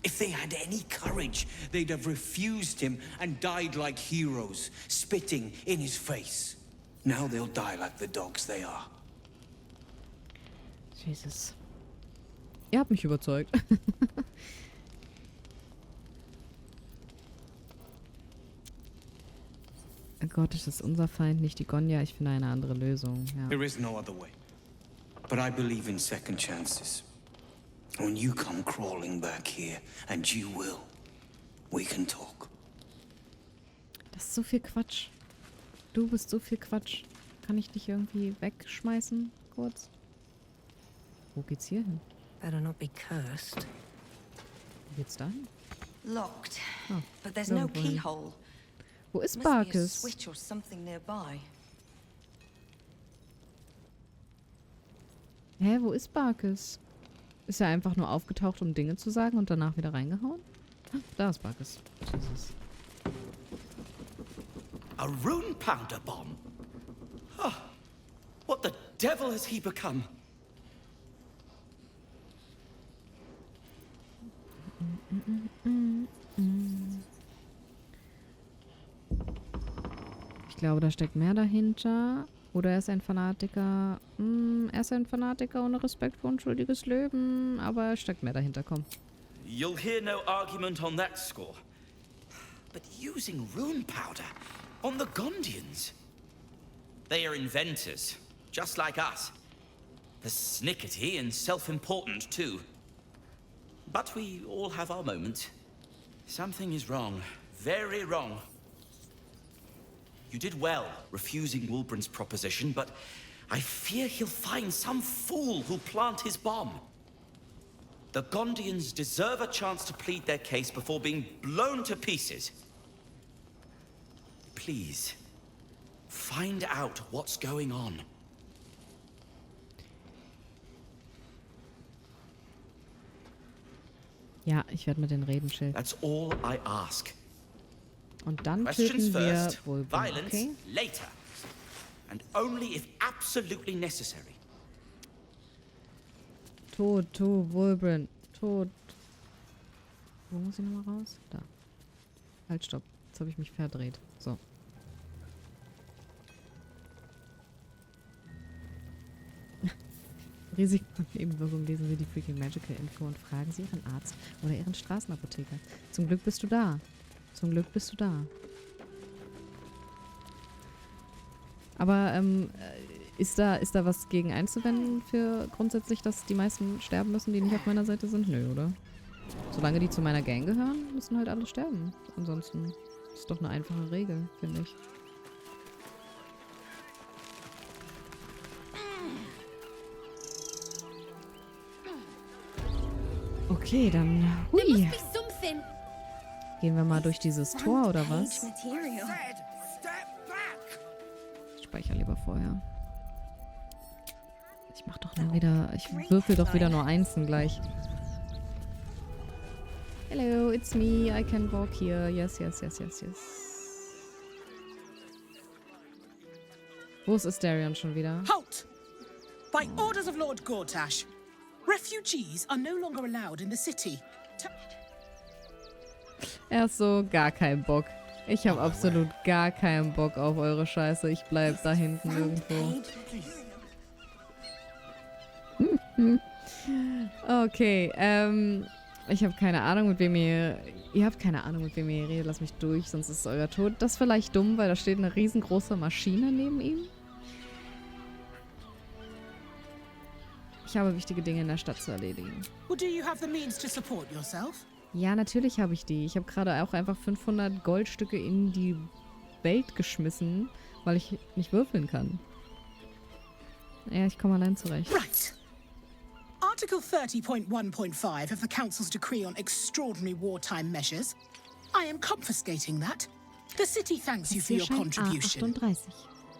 [SPEAKER 19] If they had any courage, they'd have refused him and died like heroes, spitting in his face. Now they'll die like the dogs they are.
[SPEAKER 6] Jesus. Ihr habt mich überzeugt. Gott, ist das unser Feind, nicht die Gonja. Ich finde eine andere Lösung. Ja.
[SPEAKER 19] There is no other way. But I believe in second chances. When you come crawling back here, and you will, we can talk.
[SPEAKER 6] Das ist so viel Quatsch. Du bist so viel Quatsch. Kann ich dich irgendwie wegschmeißen, kurz? Wo geht's hier hin?
[SPEAKER 3] Better not be cursed.
[SPEAKER 6] Wo geht's da hin?
[SPEAKER 3] Locked.
[SPEAKER 6] Oh,
[SPEAKER 3] But there's no
[SPEAKER 6] irgendwo hin.
[SPEAKER 3] keyhole.
[SPEAKER 6] Wo ist
[SPEAKER 3] Must be a
[SPEAKER 6] Barkus?
[SPEAKER 3] switch or something nearby.
[SPEAKER 6] Hä, wo ist Barkus? Ist er einfach nur aufgetaucht, um Dinge zu sagen und danach wieder reingehauen? Ah, da ist Barkus. Jesus.
[SPEAKER 9] A rune powder bomb? Huh. What the devil has he become?
[SPEAKER 6] Ich glaube, da steckt mehr dahinter. Oder er ist ein Fanatiker. Er ist ein Fanatiker ohne Respekt für unschuldiges Leben. Aber es steckt mehr dahinter, komm.
[SPEAKER 9] You'll hear no argument on that score. But using rune powder on the Gondians? They are inventors, just like us. Persnickety and self-important, too. But we all have our moments. Something is wrong. Very wrong. You did well refusing Wulbren's proposition, but I fear he'll find some fool who'll plant his bomb. The Gondians deserve a chance to plead their case before being blown to pieces. Please, find out what's going on.
[SPEAKER 6] Ja, ich werde mit den reden, Schild.
[SPEAKER 9] That's all I ask.
[SPEAKER 6] Und dann
[SPEAKER 9] Questions
[SPEAKER 6] töten wir
[SPEAKER 9] first,
[SPEAKER 6] Wulbren,
[SPEAKER 9] violence
[SPEAKER 6] okay?
[SPEAKER 9] later. And only if absolutely necessary.
[SPEAKER 6] Tod, Wulbren, tot. Wo muss ich nochmal raus? Da. Halt, stopp. Jetzt habe ich mich verdreht. So. Risiken und Nebenwirkungen lesen Sie die Freaking Magical Info und fragen Sie Ihren Arzt oder Ihren Straßenapotheker. Zum Glück bist du da. Zum Glück bist du da. Aber ist da was gegen einzuwenden für grundsätzlich, dass die meisten sterben müssen, die nicht auf meiner Seite sind? Nö, oder? Solange die zu meiner Gang gehören, müssen halt alle sterben. Ansonsten ist doch eine einfache Regel, finde ich. Okay, dann hui. Gehen wir mal durch dieses Tor, oder was? Ich speichere lieber vorher. Ich mach doch nur wieder... Ich würfel doch wieder nur Einsen gleich. Hello, it's me. I can walk here. Yes, yes, yes, yes, yes. Wo ist Asterion schon wieder?
[SPEAKER 5] Halt! By orders of Lord Gortash, refugees are no longer allowed in the city.
[SPEAKER 6] Er ist so gar keinen Bock. Ich habe absolut gar keinen Bock auf eure Scheiße. Ich bleib da hinten irgendwo. Okay, ich habe keine Ahnung, mit wem ihr... Ihr habt keine Ahnung, mit wem ihr redet. Lasst mich durch, sonst ist es euer Tod. Das ist vielleicht dumm, weil da steht eine riesengroße Maschine neben ihm. Ich habe wichtige Dinge in der Stadt zu erledigen.
[SPEAKER 5] Well, do you have the means to support yourself?
[SPEAKER 6] Ja, natürlich habe ich die. Ich habe gerade auch einfach 500 Goldstücke in die Welt geschmissen, weil ich nicht würfeln kann. Ja, ich komme allein zurecht.
[SPEAKER 5] Right. Article 30.1.5 of the Council's Decree on Extraordinary Wartime Measures. I am confiscating that. The city thanks you for your contribution.
[SPEAKER 6] A38.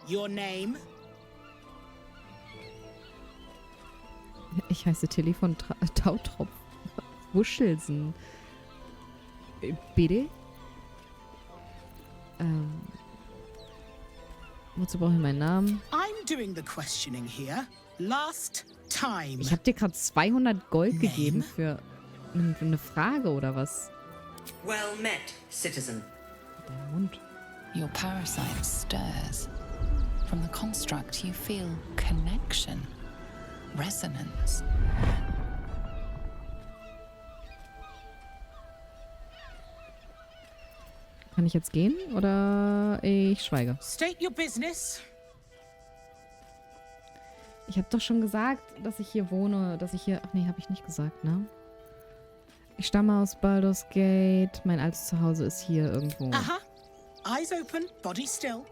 [SPEAKER 5] Your name?
[SPEAKER 6] Ich heiße Tilly von Tautropf. Wuschelsen. Bitte? Wozu brauche ich meinen Namen?
[SPEAKER 5] I'm doing the questioning here. Last time.
[SPEAKER 6] Ich habe dir gerade 200 Gold gegeben für eine Frage oder was?
[SPEAKER 20] Well met, citizen.
[SPEAKER 6] Der Mund.
[SPEAKER 4] Your parasite stirs. From the construct you feel connection, resonance.
[SPEAKER 6] Kann ich jetzt gehen oder ich schweige?
[SPEAKER 5] State your business.
[SPEAKER 6] Ich habe doch schon gesagt, dass ich hier wohne, dass ich hier... Ach nee, habe ich nicht gesagt, ne? Ich stamme aus Baldurs Gate. Mein altes Zuhause ist hier irgendwo.
[SPEAKER 5] Aha. Eyes open, body still.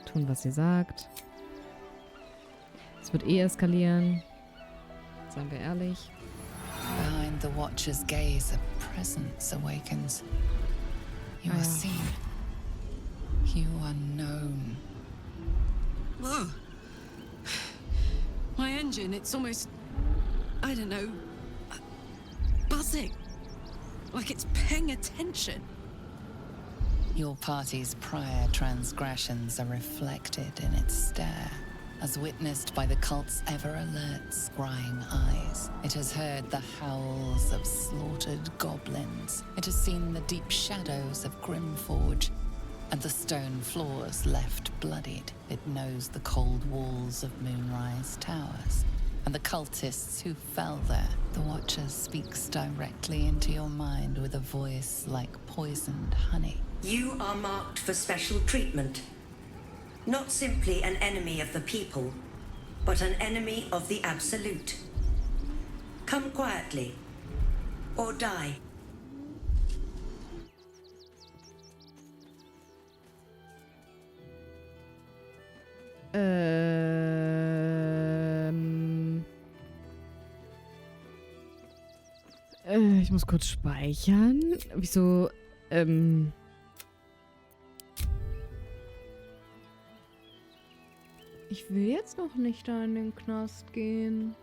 [SPEAKER 6] Tun, was ihr sagt. Es wird eh eskalieren. Seien wir ehrlich.
[SPEAKER 4] Behind the Watcher's gaze, a presence awakens. You are seen. You are known.
[SPEAKER 12] Whoa. My engine, it's almost, I don't know, buzzing. Like it's paying attention.
[SPEAKER 4] Your party's prior transgressions are reflected in its stare, as witnessed by the cult's ever-alert, scrying eyes. It has heard the howls of slaughtered goblins. It has seen the deep shadows of Grimforge, and the stone floors left bloodied. It knows the cold walls of Moonrise Towers, and the cultists who fell there. The Watcher speaks directly into your mind with a voice like poisoned honey.
[SPEAKER 20] You are marked for special treatment. Not simply an enemy of the people, but an enemy of the Absolute. Come quietly, or die.
[SPEAKER 6] Ich muss kurz speichern. Wieso, Ich will jetzt noch nicht da in den Knast gehen.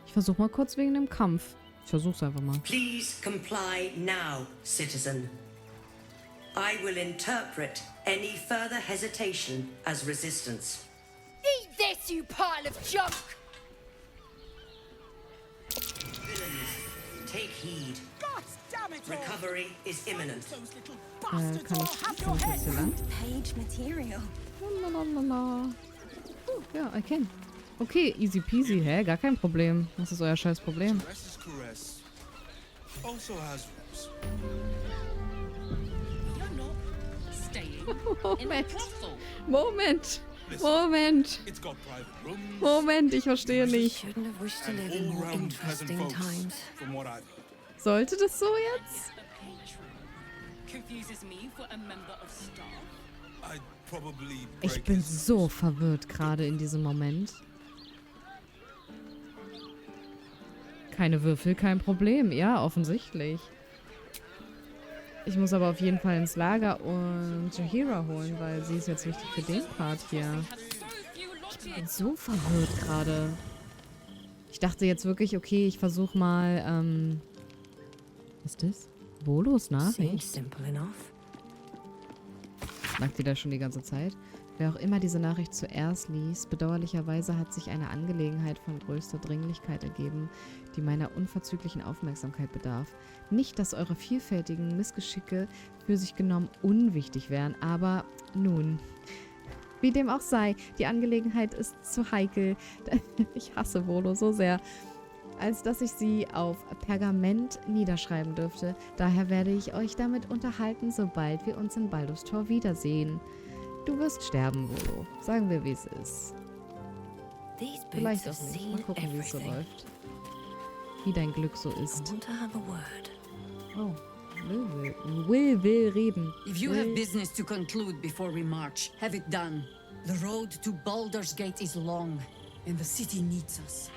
[SPEAKER 6] Ich versuch mal kurz wegen dem Kampf. Ich versuch's einfach mal.
[SPEAKER 20] Please comply now, citizen. I will interpret any further hesitation as resistance.
[SPEAKER 17] Eat this, you pile of junk!
[SPEAKER 20] Villains, take heed.
[SPEAKER 5] God damn it all.
[SPEAKER 20] Recovery is imminent.
[SPEAKER 6] Kann ich jetzt hier lang?
[SPEAKER 17] Page material.
[SPEAKER 6] Lalalala. Ja, I can. Okay, easy peasy. Hä? Gar kein Problem. Was ist euer scheiß Problem? Moment. Moment, ich verstehe nicht. Sollte das so jetzt? Ich bin so verwirrt gerade in diesem Moment. Keine Würfel, kein Problem. Ja, offensichtlich. Ich muss aber auf jeden Fall ins Lager und Jahira holen, weil sie ist jetzt wichtig für den Part hier. Ich bin so verwirrt gerade. Ich dachte jetzt wirklich, okay, ich versuche mal, was ist das? Volos Nachricht? Sagt sie das schon die ganze Zeit? Wer auch immer diese Nachricht zuerst liest, bedauerlicherweise hat sich eine Angelegenheit von größter Dringlichkeit ergeben, die meiner unverzüglichen Aufmerksamkeit bedarf. Nicht, dass eure vielfältigen Missgeschicke für sich genommen unwichtig wären, aber nun, wie dem auch sei, die Angelegenheit ist zu heikel. Ich hasse Volo so sehr, als dass ich sie auf Pergament niederschreiben dürfte. Daher werde ich euch damit unterhalten, sobald wir uns in Baldurs Tor wiedersehen. Du wirst sterben, Volo. Sagen wir, wie es ist. Vielleicht auch nicht. Mal gucken, wie es so läuft. Wie dein Glück so ist. Oh, will reden.
[SPEAKER 21] If you have business to conclude before we march, have it done. The road to Baldurs Gate is long, and the city needs us.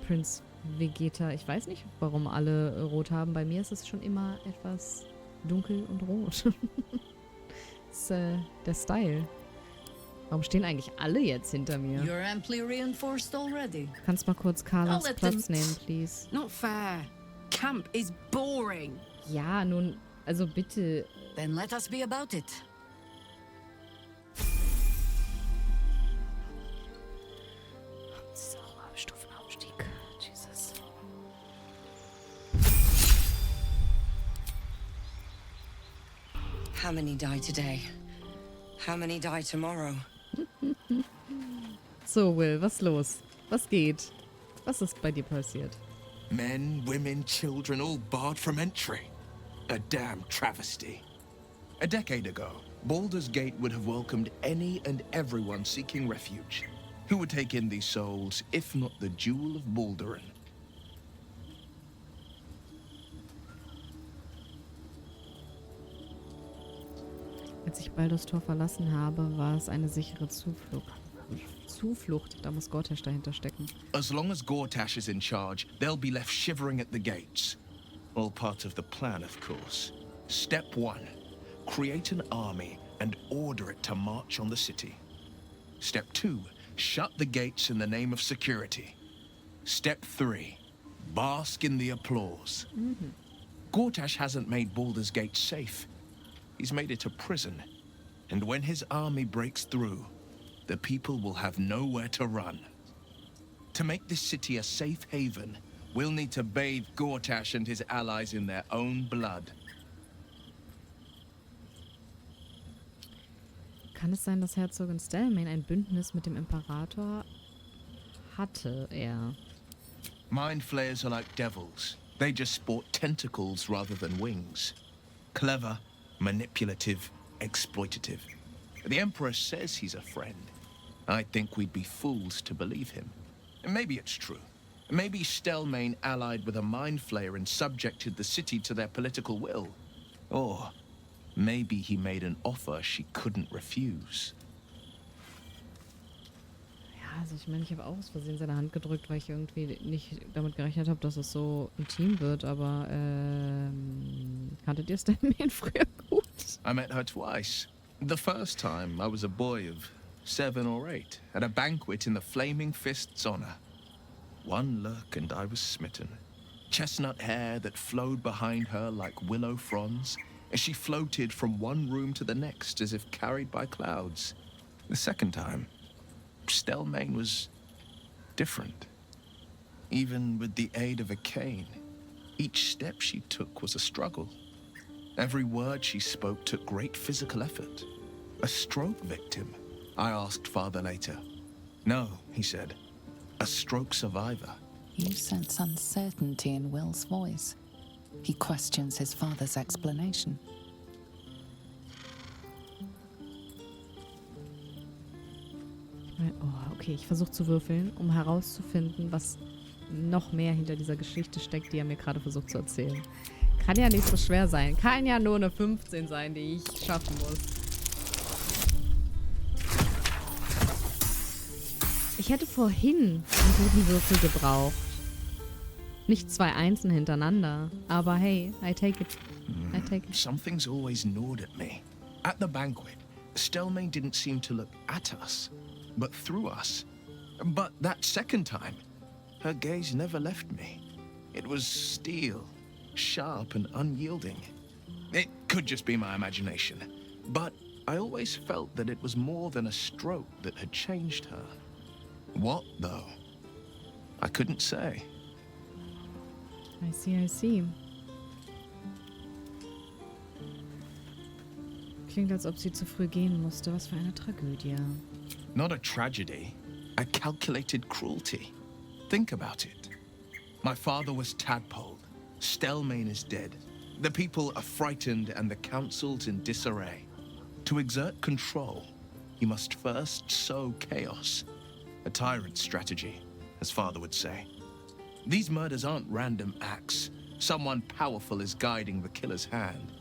[SPEAKER 6] Prinz Vegeta. Ich weiß nicht, warum alle rot haben. Bei mir ist es schon immer etwas dunkel und rot. Das ist der Style. Warum stehen eigentlich alle jetzt hinter mir?
[SPEAKER 21] You're amply reinforced already.
[SPEAKER 6] Kannst mal kurz Carlas Platz nehmen, please.
[SPEAKER 21] Not fair. Camp is boring.
[SPEAKER 6] Ja, nun, also bitte.
[SPEAKER 21] Then let us be about it.
[SPEAKER 6] So, Stufenaufstieg. Jesus.
[SPEAKER 20] How many die today? How many die tomorrow?
[SPEAKER 6] So, Will, was los? Was geht? Was ist bei dir passiert?
[SPEAKER 22] Men, women, children, all barred from entry. A damn travesty. A decade ago, Baldur's Gate would have welcomed any and everyone seeking refuge. Who would take in these souls, if not the Jewel of Baldurn?
[SPEAKER 6] Als ich Baldurs Tor verlassen habe, war es eine sichere Zuflucht. Da muss Gortash dahinter stecken.
[SPEAKER 22] As long as Gortash is in charge, they'll be left shivering at the gates. All part of the plan, of course. Step 1. Create an army and order it to march on the city. Step 2. Shut the gates in the name of security. Step 3. Bask in the applause. Gortash hasn't made Baldur's Gate safe. He's made it a prison. And when his army breaks through, the people will have nowhere to run. To make this city a safe haven, we'll need to bathe Gortash and his allies in their own blood.
[SPEAKER 6] Kann es sein, dass Herzogin Stelmane ein Bündnis mit dem Imperator hatte?
[SPEAKER 22] Mind flayers are like devils. They just sport tentacles rather than wings. Clever, manipulative, exploitative. The Emperor says he's a friend. I think we'd be fools to believe him. Maybe it's true. Maybe Stelmane allied with a mind flayer and subjected the city to their political will. Or maybe he made an offer she couldn't refuse.
[SPEAKER 6] Ja, also ich meine, ich habe auch aus Versehen seine Hand gedrückt, weil ich irgendwie nicht damit gerechnet habe, dass es so intim wird, aber kanntet ihr Stelmane früher gut?
[SPEAKER 22] I met her twice. The first time, I was a boy of 7 or 8, at a banquet in the Flaming Fist's honor. One look and I was smitten. Chestnut hair that flowed behind her like willow fronds, as she floated from one room to the next as if carried by clouds. The second time, Stelmane was different. Even with the aid of a cane, each step she took was a struggle. Every word she spoke took great physical effort. A stroke victim, I asked Father later. No, he said. A stroke survivor.
[SPEAKER 4] You sense uncertainty in Will's voice. He questions his father's explanation.
[SPEAKER 6] Oh, okay, ich versuche zu würfeln, um herauszufinden, was noch mehr hinter dieser Geschichte steckt, die er mir gerade versucht zu erzählen. Kann ja nicht so schwer sein. Kann ja nur eine 15 sein, die ich schaffen muss. Ich hätte vorhin einen guten Würfel gebraucht. Nicht 2 Einsen hintereinander. Aber hey, I take it. I take it.
[SPEAKER 22] Something's always gnawed at me. At the banquet, Stelmane didn't seem to look at us, but through us. But that second time, her gaze never left me. It was steel, sharp and unyielding. It could just be my imagination, but I always felt that it was more than a stroke that had changed her. What, though? I couldn't say.
[SPEAKER 6] I see, I see. Klingt, als ob sie zu früh gehen musste. Was für eine Tragödie.
[SPEAKER 22] Not a tragedy, a calculated cruelty. Think about it. My father was tadpoled. Stelmane is dead. The people are frightened and the council's in disarray. To exert control, you must first sow chaos. A tyrant's strategy, as father would say. These murders aren't random acts. Someone powerful is guiding the killer's hand,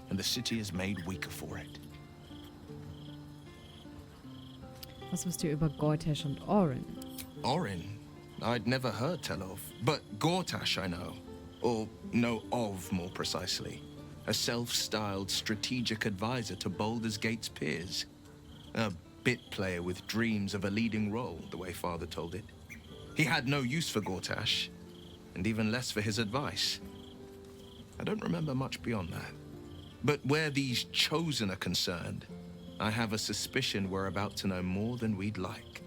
[SPEAKER 22] and the city is made weaker for it.
[SPEAKER 6] Was wisst ihr über Gortash und Orin?
[SPEAKER 22] Orin? I'd never heard tell of, but Gortash I know. Or know of, more precisely. A self-styled strategic advisor to Baldurs Gate's peers. A bit player with dreams of a leading role, the way father told it. He had no use for Gortash, and even less for his advice. I don't remember much beyond that. But where these chosen are concerned, I have a suspicion we're about to know more than we'd like.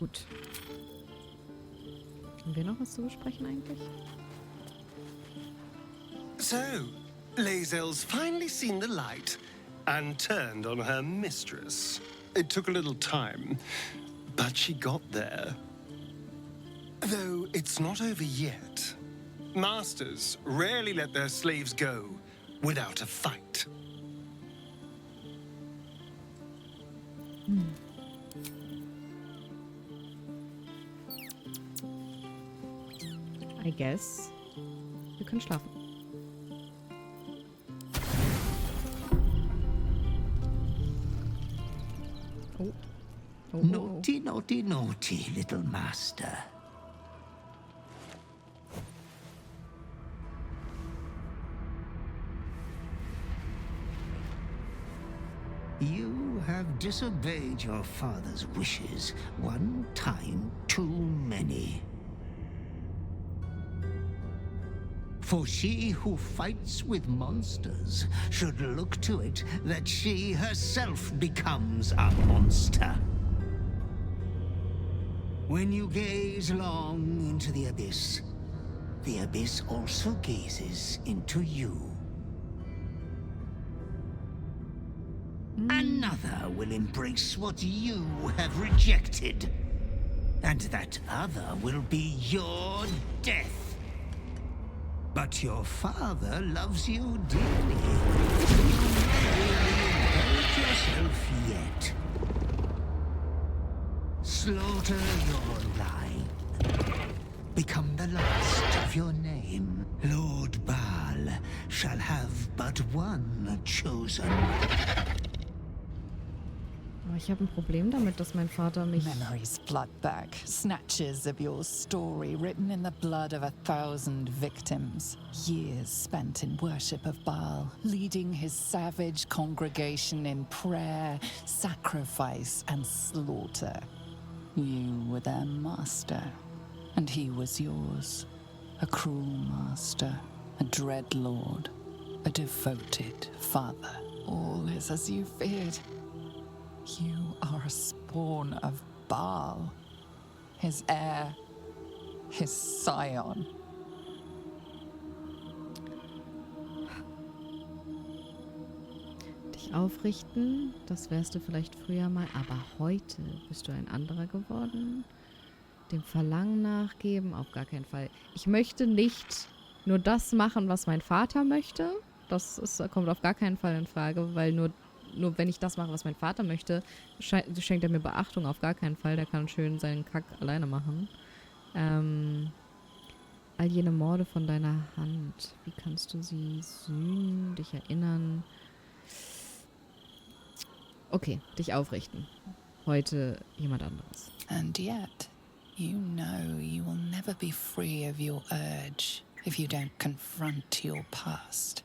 [SPEAKER 6] Gut. Haben wir noch was zu besprechen eigentlich?
[SPEAKER 13] So, Lae'zel's finally seen the light and turned on her mistress. It took a little time, but she got there. Though it's not over yet. Masters rarely let their slaves go without a fight.
[SPEAKER 6] I guess. Wir können schlafen. Oh.
[SPEAKER 1] Naughty, naughty, naughty, little master. You have disobeyed your father's wishes one time too many. For she who fights with monsters should look to it that she herself becomes a monster. When you gaze long into the abyss also gazes into you. Another will embrace what you have rejected. And that other will be your death. But your father loves you dearly. You may hurt yourself yet. Slaughter your line. Become the last of your name. Lord Bhaal shall have but one chosen.
[SPEAKER 6] Ich habe ein Problem damit, dass mein Vater mich...
[SPEAKER 4] Memories flood back. Snatches of your story written in the blood of 1,000 victims. Years spent in worship of Bhaal, leading his savage congregation in prayer, sacrifice, and slaughter. You were their master, and he was yours. A cruel master, a dread lord, a devoted father. All is as you feared. You are a spawn of Bhaal, his heir, his scion.
[SPEAKER 6] aufrichten. Das wärst du vielleicht früher mal. Aber heute bist du ein anderer geworden. Dem Verlangen nachgeben? Auf gar keinen Fall. Ich möchte nicht nur das machen, was mein Vater möchte. Kommt auf gar keinen Fall in Frage, weil nur wenn ich das mache, was mein Vater möchte, schenkt er mir Beachtung. Auf gar keinen Fall. Der kann schön seinen Kack alleine machen. All jene Morde von deiner Hand. Wie kannst du sie sühnen, dich erinnern? Okay, dich aufrichten. Heute jemand anderes.
[SPEAKER 4] And yet, you know you will never be free of your urge if you don't confront your past.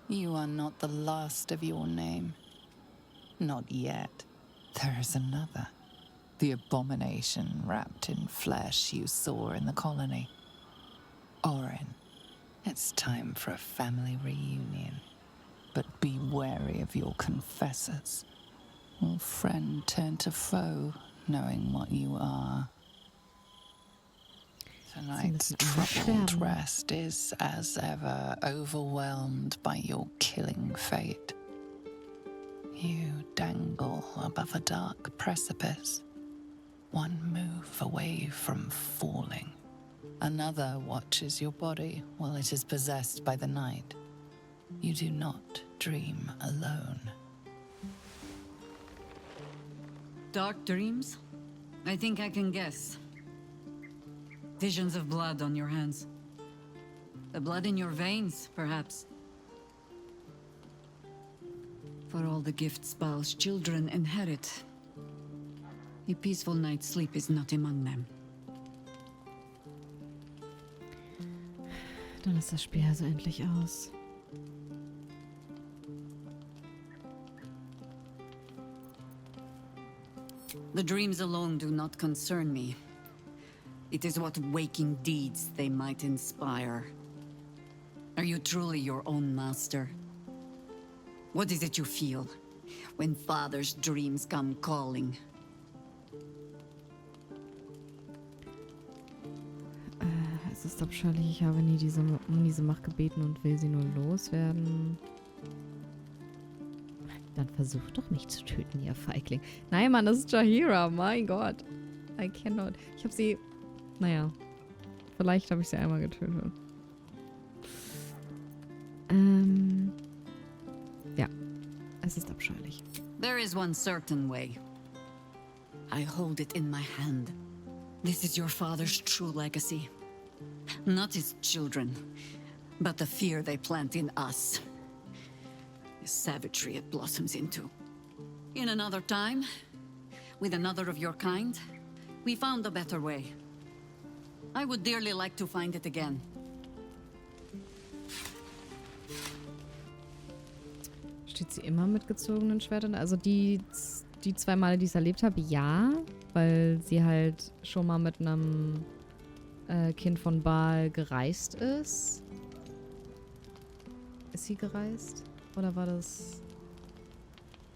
[SPEAKER 4] You are not the last of your name. Not yet. There is another. The abomination wrapped in flesh you saw in the colony. Orin, it's time for a family reunion. But be wary of your confessors. Will friend turn to foe, knowing what you are? Tonight's troubled rest is, as ever, overwhelmed by your killing fate. You dangle above a dark precipice, one move away from falling. Another watches your body while it is possessed by the night. You do not dream alone.
[SPEAKER 21] Dark dreams? I think I can guess. Visions of blood on your hands. The blood in your veins, perhaps. For all the gifts Bhaal's children inherit, a peaceful night's sleep is not among them.
[SPEAKER 6] Dann ist das Spiel also endlich aus.
[SPEAKER 21] The dreams alone do not concern me. It is what waking deeds they might inspire. Are you truly your own master? What is it you feel when father's dreams come calling?
[SPEAKER 6] Es ist abscheulich, ich habe nie um diese Macht gebeten und will sie nur loswerden. Dann versucht doch nicht zu töten, ihr Feigling. Nein, Mann, das ist Jaheira, mein Gott. I cannot. Ich habe sie... Naja. Vielleicht habe ich sie einmal getötet. Ja. Es ist abscheulich.
[SPEAKER 21] There is one certain way. I hold it in my hand. This is your father's true legacy. Not his children, but the fear they plant in us. The savagery it blossoms into. In another time, with another of your kind, we found a better way. I would dearly like to find it again.
[SPEAKER 6] Steht sie immer mit gezogenen Schwertern? Also die 2 Male, die ich es erlebt habe, ja. Weil sie halt schon mal mit einem Kind von Bhaal gereist ist. Ist sie gereist? Oder war das...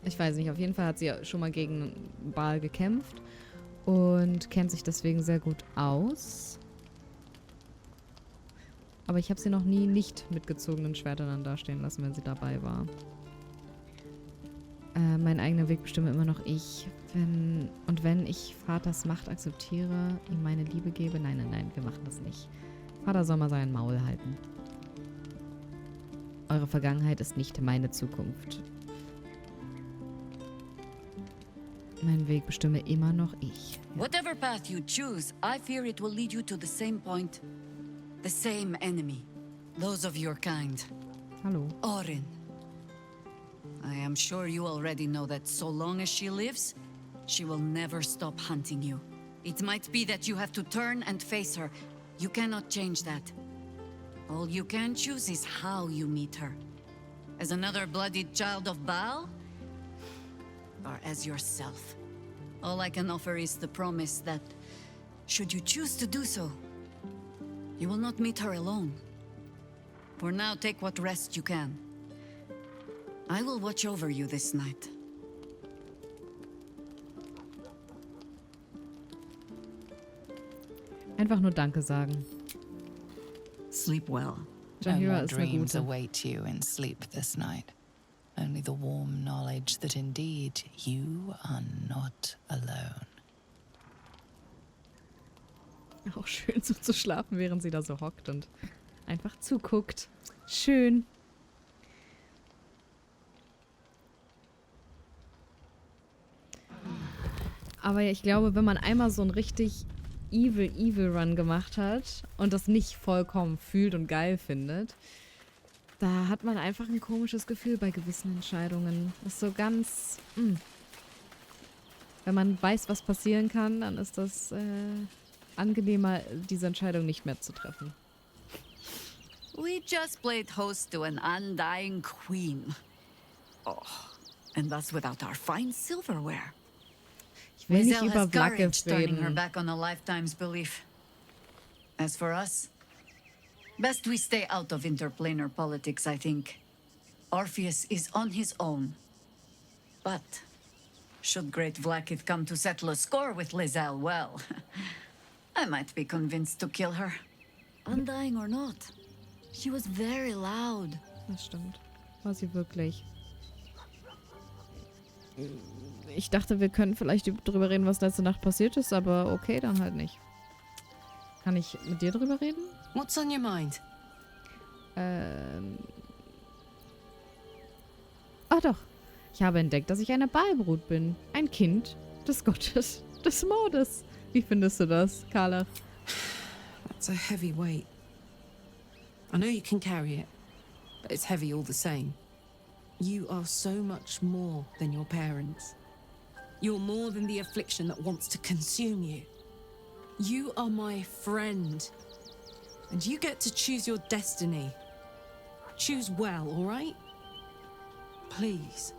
[SPEAKER 6] Ich weiß nicht. Auf jeden Fall hat sie schon mal gegen Bhaal gekämpft. Und kennt sich deswegen sehr gut aus. Aber ich habe sie noch nie nicht mit gezogenen Schwertern dann dastehen lassen, wenn sie dabei war. Mein eigener Weg bestimme immer noch ich. Wenn ich Vaters Macht akzeptiere, ihm meine Liebe gebe... Nein, nein, nein, wir machen das nicht. Vater soll mal sein Maul halten. Eure Vergangenheit ist nicht meine Zukunft. Mein Weg bestimme immer noch ich.
[SPEAKER 21] Whatever path you choose, I fear it will lead you to the same point. The same enemy. Those of your kind.
[SPEAKER 6] Hallo.
[SPEAKER 21] Orin. I am sure you already know that so long as she lives, she will never stop hunting you. It might be that you have to turn and face her. You cannot change that. All you can choose is how you meet her. As another bloodied child of Bhaal? Or as yourself? All I can offer is the promise that, should you choose to do so, you will not meet her alone. For now, take what rest you can. I will watch over you this night.
[SPEAKER 6] Einfach nur Danke sagen.
[SPEAKER 21] Sleep well.
[SPEAKER 4] No more dreams await you in sleep this night. Only the warm knowledge that indeed you are not alone.
[SPEAKER 6] Auch schön so zu schlafen, während sie da so hockt und einfach zuguckt. Schön. Aber ich glaube, wenn man einmal so einen richtig evil Run gemacht hat und das nicht vollkommen fühlt und geil findet, da hat man einfach ein komisches Gefühl bei gewissen Entscheidungen. Das ist so ganz... Wenn man weiß, was passieren kann, dann ist das angenehmer, diese Entscheidung nicht mehr zu treffen.
[SPEAKER 21] We just played host to an undying queen. Oh, and that's without our fine silverware.
[SPEAKER 6] Ich will nicht
[SPEAKER 21] Lizel
[SPEAKER 6] über
[SPEAKER 21] has courage
[SPEAKER 6] Vlakith
[SPEAKER 21] turning her
[SPEAKER 6] reden.
[SPEAKER 21] back on a lifetime's belief. As for us, best we stay out of interplanar politics, I think. Orpheus is on his own. But should great Vlakith come to settle a score with Lizel, well, I might be convinced to kill her. Undying or not, she was very loud.
[SPEAKER 6] Das stimmt. War sie wirklich. Ich dachte, wir können vielleicht drüber reden, was letzte Nacht passiert ist, aber okay, dann halt nicht. Kann ich mit dir drüber reden?
[SPEAKER 12] What's on your mind?
[SPEAKER 6] Ah doch. Ich habe entdeckt, dass ich eine Baalbrut bin. Ein Kind des Gottes des Mordes. Wie findest du das, Carla?
[SPEAKER 12] That's a heavy weight. I know you can carry it, but it's heavy all the same. You are so much more than your parents. You're more than the affliction that wants to consume you. You are my friend. And you get to choose your destiny. Choose well, all right? Please.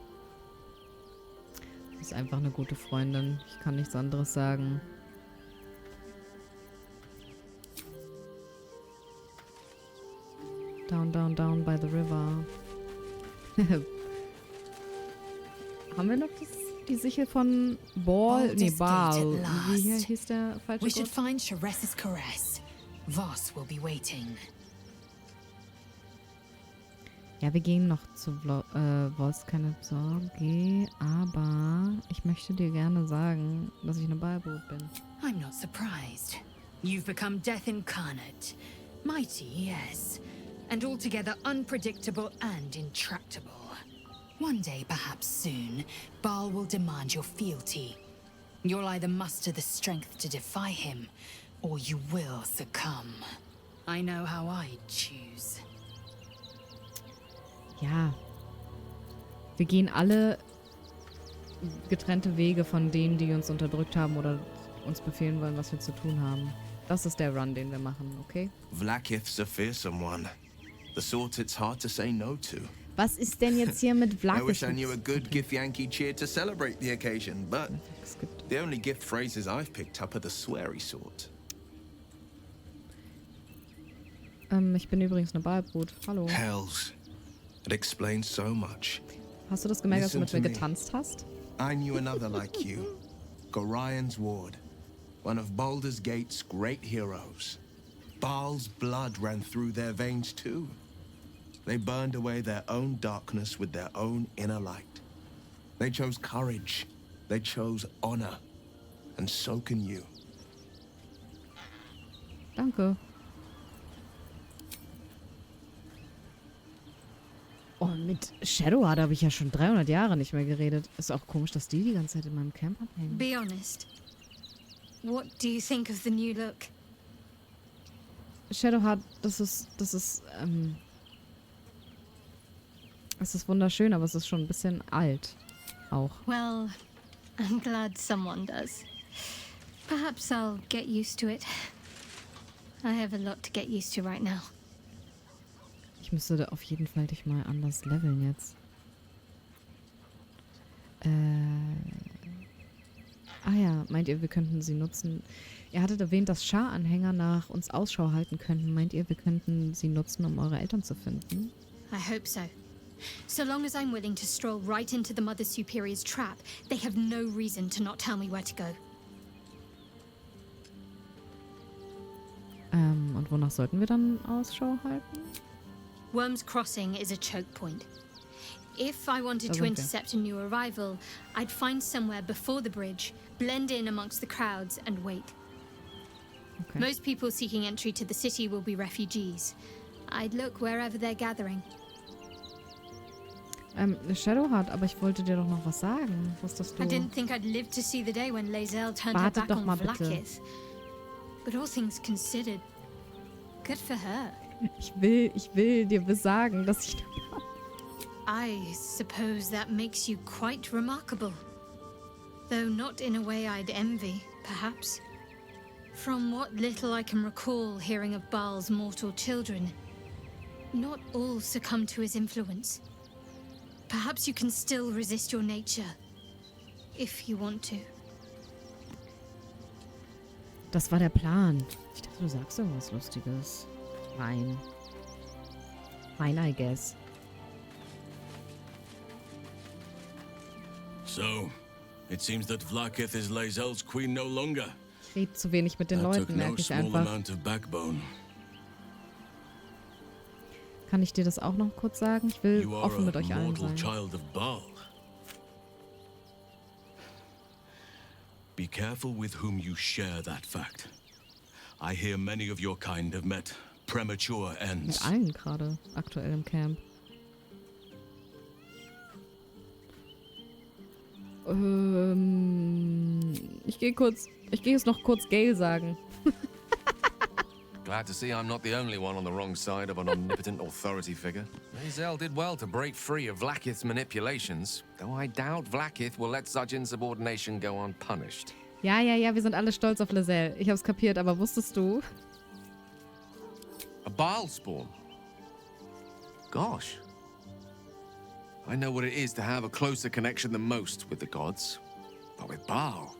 [SPEAKER 6] Du bist einfach eine gute Freundin. Ich kann nichts anderes sagen. Down, down, down by the river. Haben wir noch die Sichel von Bhaal? Nee, Bhaal. Wie hieß der falsche
[SPEAKER 7] We should
[SPEAKER 6] Gott?
[SPEAKER 7] find Sharess's caress. Voss will be waiting.
[SPEAKER 6] Ja, wir gehen noch zu Voss, keine Sorge. Aber ich möchte dir gerne sagen, dass ich eine Baalbrut bin.
[SPEAKER 7] I'm not surprised. You've become death incarnate. Mighty, yes. And altogether unpredictable and intractable. One day, perhaps soon, Bhaal will demand your fealty. You'll either muster the strength to defy him, or you will succumb. I know how I'd choose.
[SPEAKER 6] Ja. Wir gehen alle getrennte Wege von denen, die uns unterdrückt haben oder uns befehlen wollen, was wir zu tun haben. Das ist der Run, den wir machen, okay?
[SPEAKER 22] Vlakith's a fearsome one. The sort it's hard to say no to.
[SPEAKER 6] Was ist denn jetzt hier mit
[SPEAKER 22] I
[SPEAKER 6] Vlakith?
[SPEAKER 22] wish I knew a good Githyanki cheer to celebrate the occasion, but the only gift phrases I've picked up are the sweary sort.
[SPEAKER 6] Ich bin übrigens eine Baalbrut. Hallo.
[SPEAKER 22] Hells. It explains so much.
[SPEAKER 6] Hast du das gemerkt, dass du mit
[SPEAKER 22] Listen
[SPEAKER 6] mir
[SPEAKER 22] to me.
[SPEAKER 6] getanzt hast?
[SPEAKER 22] I knew another like you. Gorian's ward. One of Baldurs Gate's great heroes. Bhaal's blood ran through their veins too. They burned away their own darkness with their own inner light. They chose courage. They chose honor. And so can you.
[SPEAKER 6] Danke. Oh, mit Shadowheart habe ich ja schon 300 Jahre nicht mehr geredet. Ist auch komisch, dass die ganze Zeit in meinem Camp abhängen.
[SPEAKER 17] Be honest. What do you think of the new look?
[SPEAKER 6] Shadowheart, das ist wunderschön, aber es ist schon ein bisschen alt. Auch.
[SPEAKER 17] Well, I'm glad someone does. Perhaps I'll get used to it. I have a lot to get used to right now.
[SPEAKER 6] Ich müsste da auf jeden Fall dich mal anders leveln jetzt. Ah ja, meint ihr, wir könnten sie nutzen? Ihr hattet erwähnt, dass Schar-Anhänger nach uns Ausschau halten könnten. Meint ihr, wir könnten sie nutzen, um eure Eltern zu finden?
[SPEAKER 17] I hope so. So long as I'm willing to stroll right into the Mother Superior's trap, they have no reason to not tell me where to go.
[SPEAKER 6] Und wonach sollten wir dann Ausschau halten?
[SPEAKER 17] Worm's Crossing is a choke point. If I wanted to intercept a new arrival, I'd find somewhere before the bridge, blend in amongst the crowds, and wait.
[SPEAKER 6] Okay.
[SPEAKER 17] Most people seeking entry to the city will be refugees. I'd look wherever they're gathering.
[SPEAKER 6] Shadowheart, aber ich wollte dir doch noch was sagen. Was das du?
[SPEAKER 17] I didn't think I'd live to see the day when Lae'zel turned her
[SPEAKER 6] Wartet
[SPEAKER 17] back
[SPEAKER 6] doch
[SPEAKER 17] on
[SPEAKER 6] mal bitte.
[SPEAKER 17] Vlaakith. But all things considered, good for her.
[SPEAKER 6] Ich will dir besagen, dass ich...
[SPEAKER 17] I suppose that makes you quite remarkable. Though not in a way I'd envy, perhaps. From what little I can recall hearing of Bhaal's mortal children, not all succumb to his influence. Perhaps you can still resist your nature, if you want to.
[SPEAKER 6] Das war der Plan. Ich dachte, du sagst irgendwas Lustiges. Fine, I guess.
[SPEAKER 8] So, it seems that Vlaakith is Lae'zel's queen no longer.
[SPEAKER 6] Ich rede zu wenig mit den Leuten, merke ich einfach. Kann ich dir das auch noch kurz sagen? Ich will offen mit euch allen sein.
[SPEAKER 8] Child of Bhaal. Be careful with whom you share that fact. I hear many of your kind have met premature ends.
[SPEAKER 6] Mit allen gerade, aktuell im Camp. Ich gehe jetzt noch kurz Gale sagen.
[SPEAKER 10] Glad to see I'm not the only one on the wrong side of an omnipotent authority figure. Lae'zel did well to break free of Vlaakith's manipulations, though I doubt Vlaakith will let such insubordination go unpunished.
[SPEAKER 6] Ja, wir sind alle stolz auf Lae'zel. Ich hab's kapiert, aber wusstest du?
[SPEAKER 10] A Bhaal spawn? Gosh. I know what it is to have a closer connection than most with the gods. But with Bhaal,